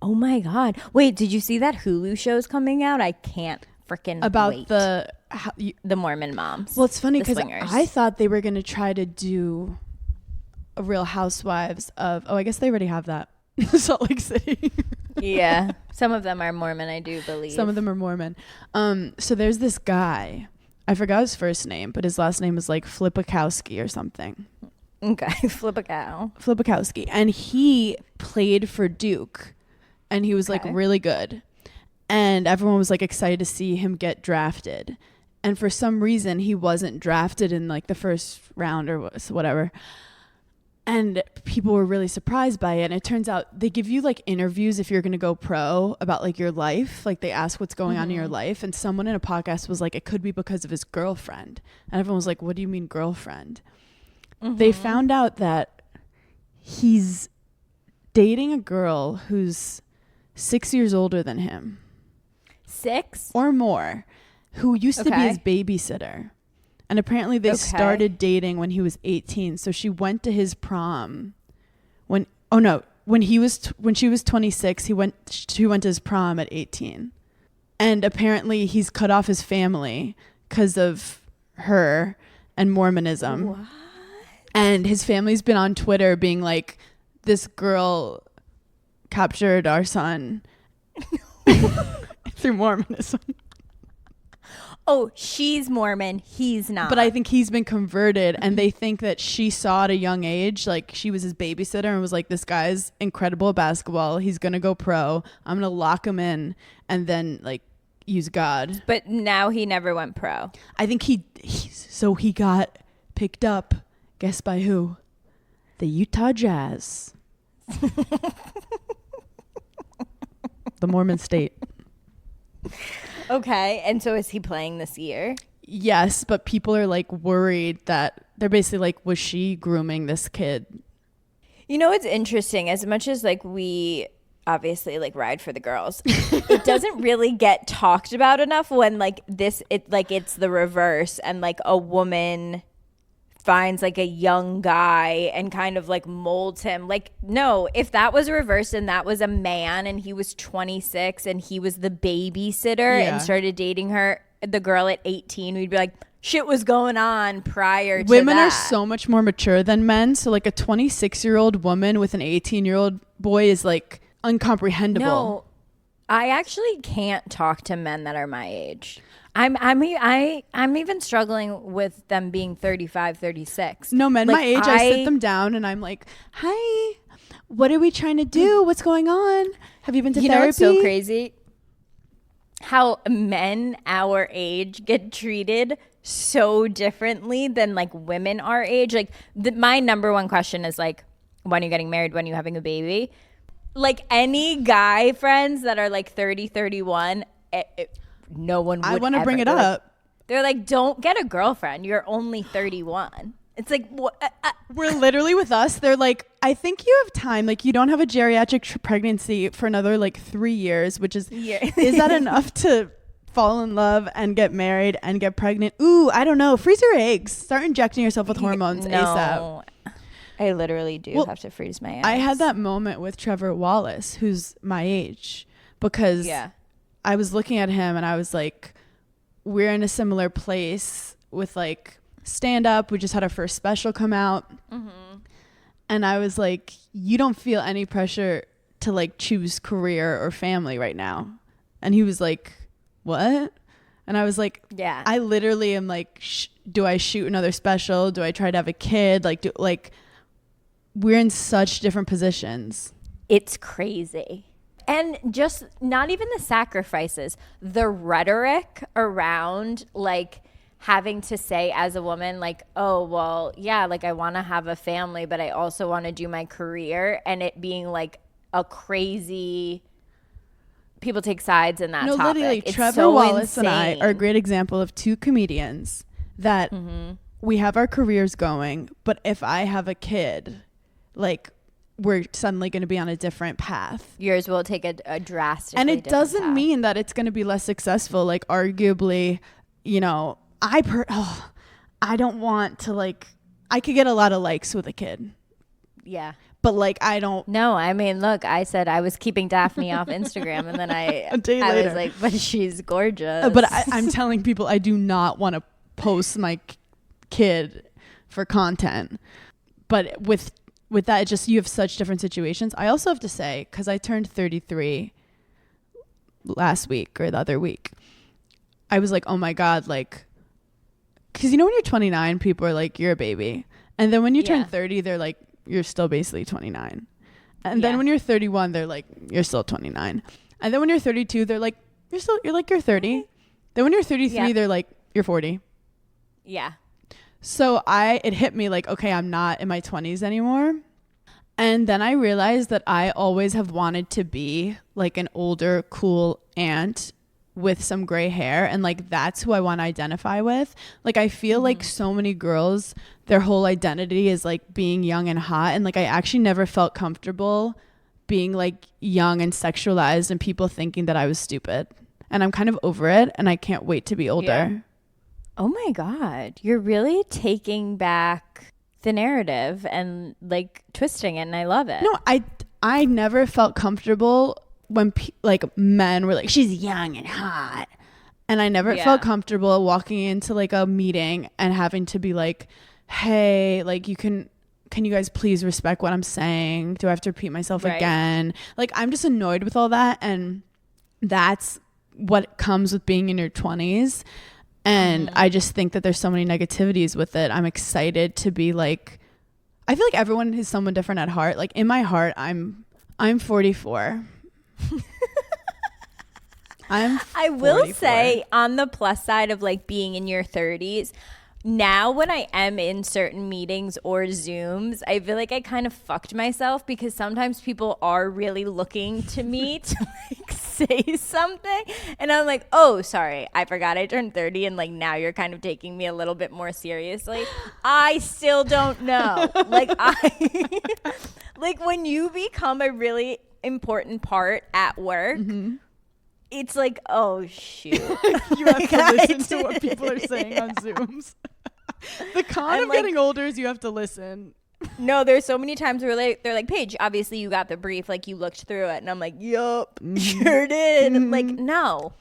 Oh my God. Wait, did you see that Hulu show's coming out? I can't freaking About wait. the Mormon moms. Well, it's funny The because swingers. I thought they were going to try to do a Real Housewives of, I guess they already have that. Salt Lake City. Yeah. Some of them are Mormon, I do believe. Some of them are Mormon. So there's this guy. I forgot his first name, but his last name is like Flipakowski or something. Okay. Flip a cow. Flipakowski. And he played for Duke. And he was like really good. And everyone was like excited to see him get drafted. And for some reason, he wasn't drafted in like the first round or whatever. And people were really surprised by it. And it turns out they give you like interviews if you're going to go pro about like your life. Like they ask what's going on in your life. And someone in a podcast was like, it could be because of his girlfriend. And everyone was like, what do you mean girlfriend? They found out that he's dating a girl who's 6 years older than him. 6? Or more, who used to be his babysitter. And apparently they started dating when he was 18. So she went to his prom when she was 26, she went to his prom at 18. And apparently he's cut off his family because of her and Mormonism. What? And his family's been on Twitter being like, this girl captured our son through Mormonism. Oh, she's Mormon. He's not. But I think he's been converted, and they think that she saw at a young age, like she was his babysitter and was like, this guy's incredible at basketball. He's going to go pro. I'm going to lock him in and then like use God. But now he never went pro. I think he got picked up. Guess by who? The Utah Jazz. The Mormon state. Okay, and so is he playing this year? Yes, but people are like worried that they're basically like, was she grooming this kid? You know, it's interesting. As much as like we obviously like ride for the girls, it doesn't really get talked about enough when like it's the reverse, and like a woman finds like a young guy and kind of like molds him. Like, no, if that was reversed and that was a man and he was 26 and he was the babysitter and started dating the girl at 18, we'd be like, shit was going on prior to Women that. are so much more mature than men. So like a 26-year-old woman with an 18-year-old boy is like uncomprehendable. No, I actually can't talk to men that are my age. I'm even struggling with them being 35, 36. No, men like, my age, I sit them down and I'm like, hi, what are we trying to do? What's going on? Have you been to therapy? You know what's so crazy? How men our age get treated so differently than like women our age. Like my number one question is like, when are you getting married? When are you having a baby? Like any guy friends that are like 30, 31, no one would I want to ever. bring it up. They're like, don't get a girlfriend. You're only 31. It's like, what? We're literally with us. They're like, I think you have time. Like, you don't have a geriatric pregnancy for another like 3 years, which is, is that enough to fall in love and get married and get pregnant? Ooh, I don't know. Freeze your eggs. Start injecting yourself with hormones ASAP. I literally do have to freeze my eggs. I had that moment with Trevor Wallace, who's my age, because I was looking at him and I was like, we're in a similar place with like stand up. We just had our first special come out. And I was like, you don't feel any pressure to like choose career or family right now. And he was like, what? And I was like, yeah, I literally am like, do I shoot another special? Do I try to have a kid? Like, we're in such different positions. It's crazy. And just not even the sacrifices, the rhetoric around like having to say as a woman, like, oh, well, yeah, like I want to have a family, but I also want to do my career. And it being like a crazy, people take sides in that topic. Literally, it's Trevor so Wallace insane. and I are a great example of two comedians that we have our careers going, but if I have a kid, like, we're suddenly going to be on a different path. Yours will take a drastic. And it doesn't mean that it's going to be less successful. Like, arguably, you know, I don't want to, like, I could get a lot of likes with a kid. Yeah. But like, I don't. No, I mean, look, I said I was keeping Daphne off Instagram, and then I was like, but she's gorgeous. But I'm telling people I do not want to post my kid for content. But with that, it's just, you have such different situations. I also have to say, because I turned 33 last week or the other week, I was like, oh my God, like, because you know when you're 29, people are like, you're a baby. And then when you turn 30, they're like, you're still basically 29. And then when you're 31, they're like, you're still 29. And then when you're 32, they're like, you're 30. Then when you're 33, they're like, you're 40. Yeah. So it hit me like, okay, I'm not in my 20s anymore. And then I realized that I always have wanted to be like an older, cool aunt with some gray hair. And like, that's who I want to identify with. Like, I feel like so many girls, their whole identity is like being young and hot. And like, I actually never felt comfortable being like young and sexualized and people thinking that I was stupid. And I'm kind of over it. And I can't wait to be older. Yeah. Oh my God. You're really taking back the narrative and like twisting it. And I love it. No, I never felt comfortable when like men were like, she's young and hot. And I never felt comfortable walking into like a meeting and having to be like, hey, like can you guys please respect what I'm saying? Do I have to repeat myself again? Like, I'm just annoyed with all that. And that's what comes with being in your 20s. And I just think that there's so many negativities with it. I'm excited to be like, I feel like everyone is someone different at heart. Like, in my heart, I'm 44. I will say, on the plus side of like being in your 30s, now when I am in certain meetings or Zooms, I feel like I kind of fucked myself because sometimes people are really looking to me to like say something. And I'm like, oh, sorry, I forgot I turned 30. And like now you're kind of taking me a little bit more seriously. I still don't know. Like like when you become a really important part at work, it's like, oh, shoot. You have to listen to what people are saying on Zooms. The con of getting older is you have to listen. No, there's so many times where they're like, Paige, obviously you got the brief. Like, you looked through it. And I'm like, yup, sure did. Like, no,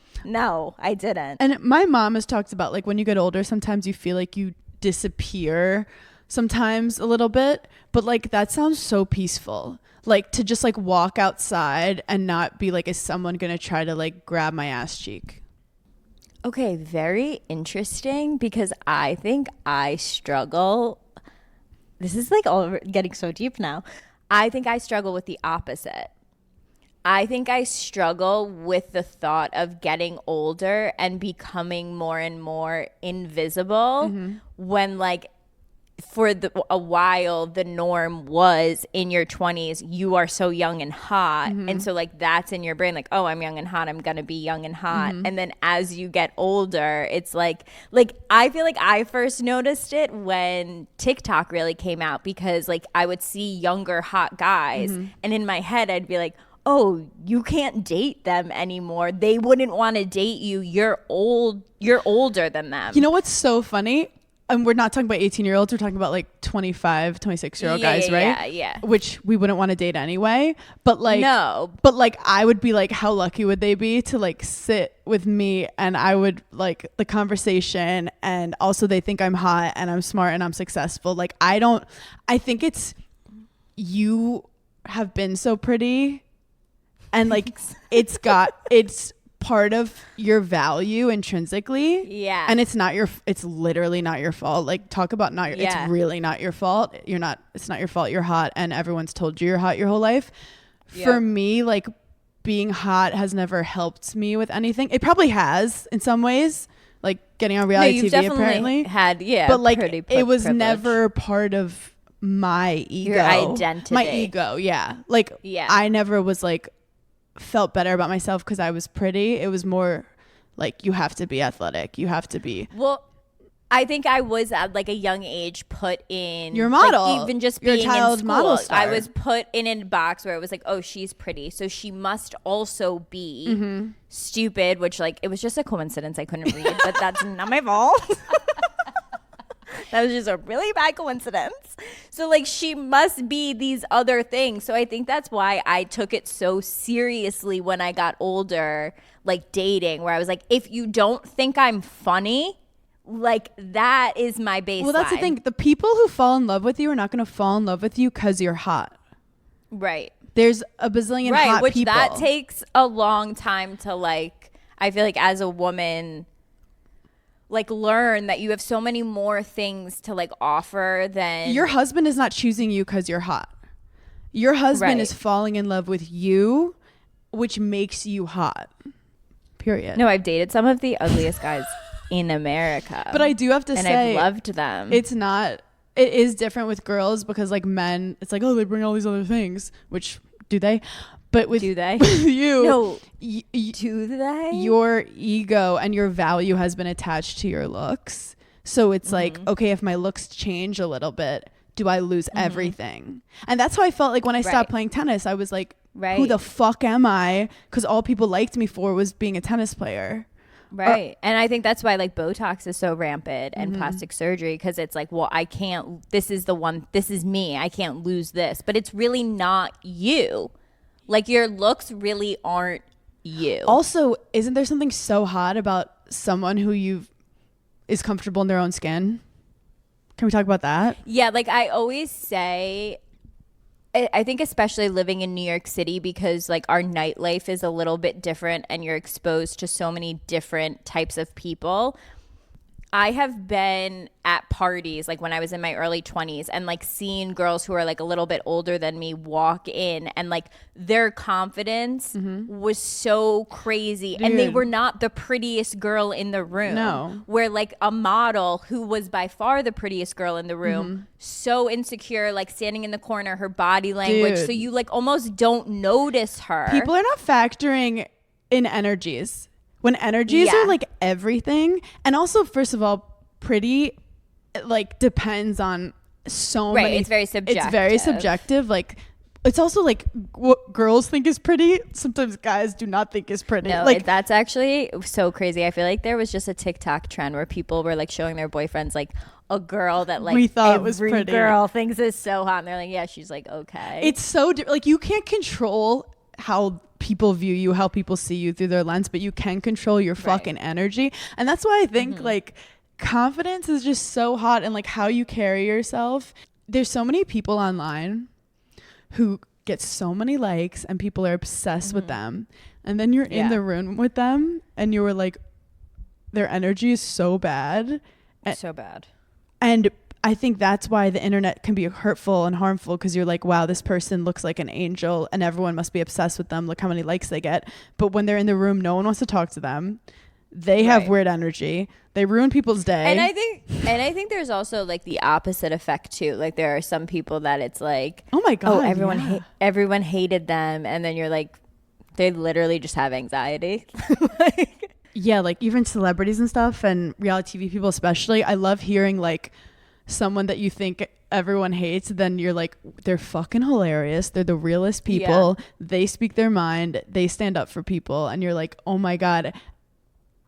I didn't. And my mom has talked about, like, when you get older, sometimes you feel like you disappear sometimes a little bit. But, like, that sounds so peaceful. Like, to just like walk outside and not be like, is someone gonna try to like grab my ass cheek? Okay, very interesting, because I think I struggle. This is like all getting so deep now. I think I struggle with the opposite. I think I struggle with the thought of getting older and becoming more and more invisible when like for a while the norm was in your 20s you are so young and hot, and so like that's in your brain, like, oh, I'm young and hot, I'm gonna be young and hot. And then as you get older, it's like I feel like I first noticed it when TikTok really came out, because like I would see younger hot guys and in my head I'd be like, oh, you can't date them anymore, they wouldn't want to date you, you're older than them. You know what's so funny? And we're not talking about 18-year-olds. We're talking about like 25, 26-year-old guys, right? Yeah. Which we wouldn't want to date anyway. But like, no. But like, I would be like, how lucky would they be to like sit with me, and I would like the conversation, and also they think I'm hot and I'm smart and I'm successful. Like, I think it's, you have been so pretty, and like it's part of your value intrinsically. Yeah. And it's literally not your fault. Like, talk about it's really not your fault. It's not your fault you're hot, and everyone's told you you're hot your whole life. Yep. For me, like, being hot has never helped me with anything. It probably has in some ways, like getting on reality TV apparently. But like it was privilege. Never part of my ego. Your identity. My ego, yeah. Like, I never was like, felt better about myself because I was pretty. It was more like, you have to be athletic, you have to be, well, I think I was at like a young age put in your model, like, even just your being child in model school, star. I was put in a box where it was like, oh, she's pretty, so she must also be stupid, which like it was just a coincidence, I couldn't read, but that's not my fault. That was just a really bad coincidence. So like, she must be these other things. So I think that's why I took it so seriously when I got older, like dating, where I was like, if you don't think I'm funny, like, that is my baseline. Well, that's the thing. The people who fall in love with you are not going to fall in love with you because you're hot. Right. There's a bazillion hot which people. That takes a long time to like, I feel like as a woman, like, learn that you have so many more things to like offer than your husband is not choosing you because you're hot. Your husband is falling in love with you, which makes you hot. Period. No, I've dated some of the ugliest guys in America, but I do have to say, and I've loved them. It is different with girls, because like men, it's like, oh, they bring all these other things, which do they? But with do they? You, no, do they? Your ego and your value has been attached to your looks. So it's like, okay, if my looks change a little bit, do I lose everything? And that's how I felt like when I stopped playing tennis. I was like, who the fuck am I? Because all people liked me for was being a tennis player. Right. And I think that's why like Botox is so rampant and plastic surgery, because it's like, well, I can't, this is me. I can't lose this. But it's really not you. Like, your looks really aren't you. Also, isn't there something so hot about someone who is comfortable in their own skin? Can we talk about that? Yeah, like I always say, I think especially living in New York City, because like our nightlife is a little bit different and you're exposed to so many different types of people. I have been at parties like when I was in my early 20s and like seeing girls who are like a little bit older than me walk in and like their confidence was so crazy. Dude. And they were not the prettiest girl in the room. No. Where like a model who was by far the prettiest girl in the room, so insecure, like standing in the corner, her body language. Dude. So you like almost don't notice her. People are not factoring in energies. When energies are like everything, and also first of all, pretty like depends on so many. It's very subjective. It's very subjective. Like it's also like what girls think is pretty. Sometimes guys do not think is pretty. No, like that's actually so crazy. I feel like there was just a TikTok trend where people were like showing their boyfriends like a girl that like we thought every was pretty. girl thinks is so hot, and they're like, yeah, she's like okay. It's so like you can't control how people view you, how people see you through their lens, but you can control your fucking energy. And that's why I think like confidence is just so hot, and like how you carry yourself. There's so many people online who get so many likes and people are obsessed with them, and then you're in the room with them and you were like, their energy is so bad. So bad. And I think that's why the internet can be hurtful and harmful, because you're like, wow, this person looks like an angel and everyone must be obsessed with them. Look how many likes they get. But when they're in the room, no one wants to talk to them. They have weird energy. They ruin people's day. And I think there's also like the opposite effect too. Like there are some people that it's like, oh my God, everyone hated them, and then you're like, they literally just have anxiety. Yeah, like even celebrities and stuff and reality TV people especially. I love hearing like someone that you think everyone hates, then you're like, they're fucking hilarious, they're the realest people, they speak their mind, they stand up for people, and you're like, oh my God,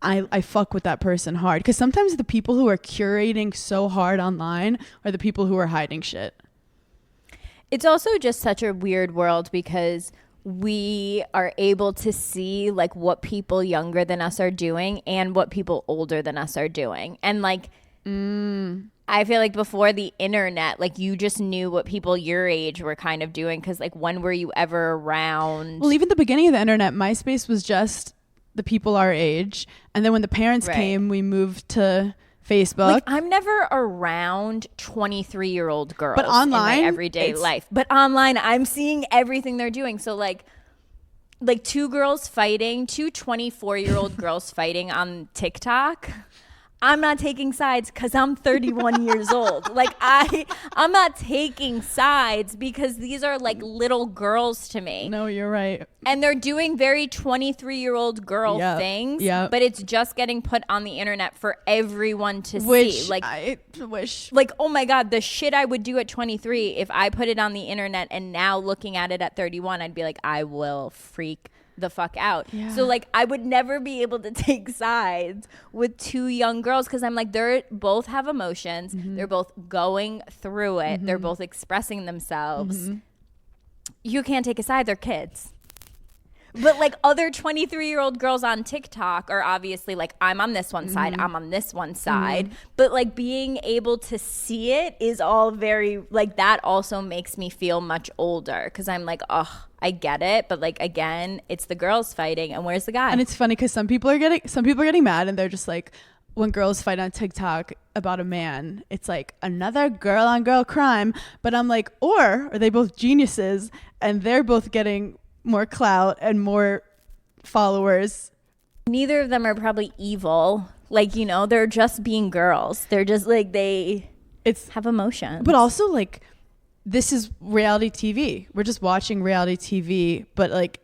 I fuck with that person hard. Because sometimes the people who are curating so hard online are the people who are hiding shit. It's also just such a weird world because we are able to see like what people younger than us are doing and what people older than us are doing, and like I feel like before the internet, like you just knew what people your age were kind of doing, because like when were you ever around? Well, even the beginning of the internet, MySpace was just the people our age, and then when the parents came, we moved to Facebook. Like I'm never around 23-year-old girls but online, in my everyday life. But online, I'm seeing everything they're doing. So like two 24-year-old girls fighting on TikTok. I'm not taking sides because I'm 31 years old. Like I'm not taking sides because these are like little girls to me. No, you're right. And they're doing very 23-year-old girl things. Yeah. But it's just getting put on the internet for everyone to see. Like I wish. Like, oh my God, the shit I would do at 23, if I put it on the internet and now looking at it at 31, I'd be like, I will freak the fuck out. So like I would never be able to take sides with two young girls, because I'm like, they're both have emotions, they're both going through it, they're both expressing themselves. You can't take a side, they're kids. But like other 23-year-old girls on TikTok are obviously like, I'm on this one side, I'm on this one side. But like being able to see it is all very like, that also makes me feel much older, because I'm like, oh, I get it. But like, again, it's the girls fighting, and where's the guy? And it's funny because some people are getting mad, and they're just like, when girls fight on TikTok about a man, it's like another girl on girl crime. But I'm like, or are they both geniuses and they're both getting more clout and more followers? Neither of them are probably evil. Like, you know, they're just being girls. They're just like, it's have emotions. But also like, this is reality TV. We're just watching reality TV, but like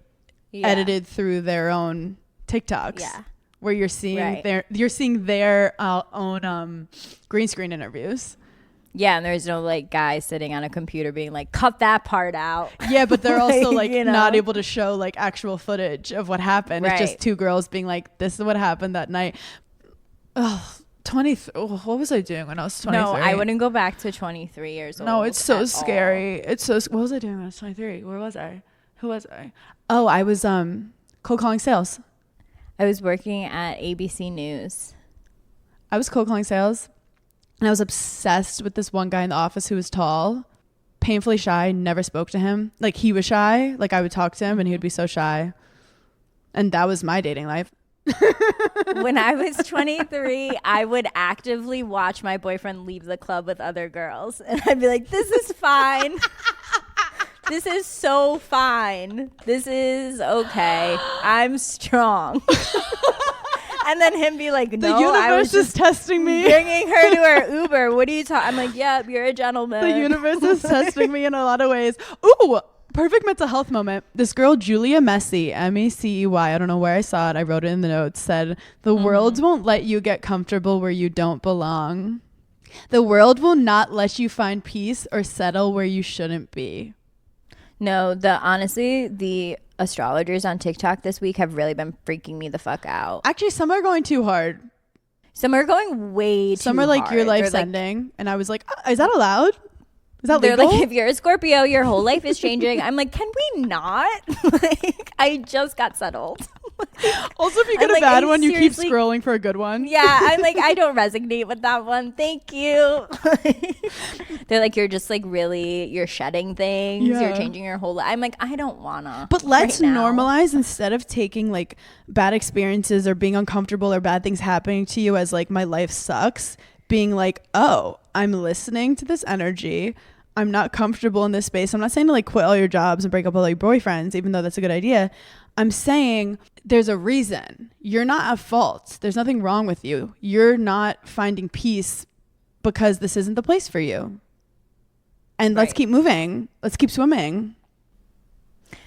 edited through their own TikToks. Yeah. Where you're seeing their own green screen interviews. Yeah, and there's no like guy sitting on a computer being like, cut that part out. Yeah, but they're also like you know? not able to show like actual footage of what happened. It's just two girls being like, this is what happened that night. Oh, what was I doing when I was 23? No, I wouldn't go back to 23 years old. No, it's so scary. What was I doing when I was 23? Where was I? Who was I? Oh, I was cold calling sales. I was working at ABC News. I was cold calling sales. And I was obsessed with this one guy in the office who was tall, painfully shy, never spoke to him. Like he was shy. Like I would talk to him and he would be so shy. And that was my dating life. When I was 23, I would actively watch my boyfriend leave the club with other girls. And I'd be like, this is fine. This is so fine. This is okay. I'm strong. And then him be like, no, the universe I was is just testing me. bringing her to her Uber. What are you talking? I'm like, yep, you're a gentleman. The universe is testing me in a lot of ways. Ooh, perfect mental health moment. This girl, Julia Messy, Macey, I don't know where I saw it. I wrote it in the notes, said, the world won't let you get comfortable where you don't belong. The world will not let you find peace or settle where you shouldn't be. No, honestly, the astrologers on TikTok this week have really been freaking me the fuck out. Actually, some are going too hard. Some are going way too Some are like, hard. your life's They're like, ending. And I was like, is that allowed? Is that they're legal? like, if you're a Scorpio, your whole life is changing. I'm like, can we not? Like, I just got settled. Also, if you get I'm a like, bad I one, you keep seriously- scrolling for a good one. Yeah, I'm like, I don't resonate with that one. Thank you. They're like, you're just like really, you're shedding things. Yeah. You're changing your whole life. I'm like, I don't wanna. But let's right now. normalize, instead of taking like bad experiences or being uncomfortable or bad things happening to you as like, my life sucks, being like, oh, I'm listening to this energy. I'm not comfortable in this space. I'm not saying to like quit all your jobs and break up all your boyfriends, even though that's a good idea. I'm saying there's a reason. You're not at fault. There's nothing wrong with you. You're not finding peace because this isn't the place for you. And let's keep moving. Let's keep swimming.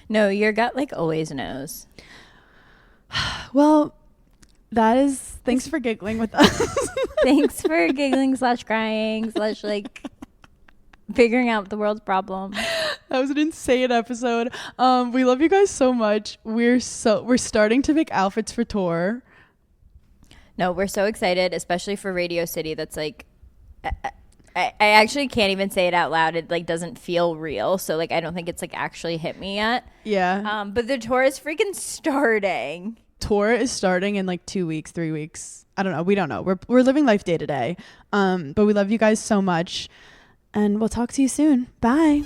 No, your gut like always knows. Well, that is, thanks for giggling with us. Thanks for giggling / crying / like figuring out the world's problem. That was an insane episode. We love you guys so much. We're starting to make outfits for tour. No, we're so excited, especially for Radio City. That's like, I actually can't even say it out loud. It like doesn't feel real. So like, I don't think it's like actually hit me yet. Yeah. But the tour is freaking starting. Tour is starting in like 2 weeks, 3 weeks. I don't know. We don't know. We're living life day to day. But we love you guys so much. And we'll talk to you soon. Bye.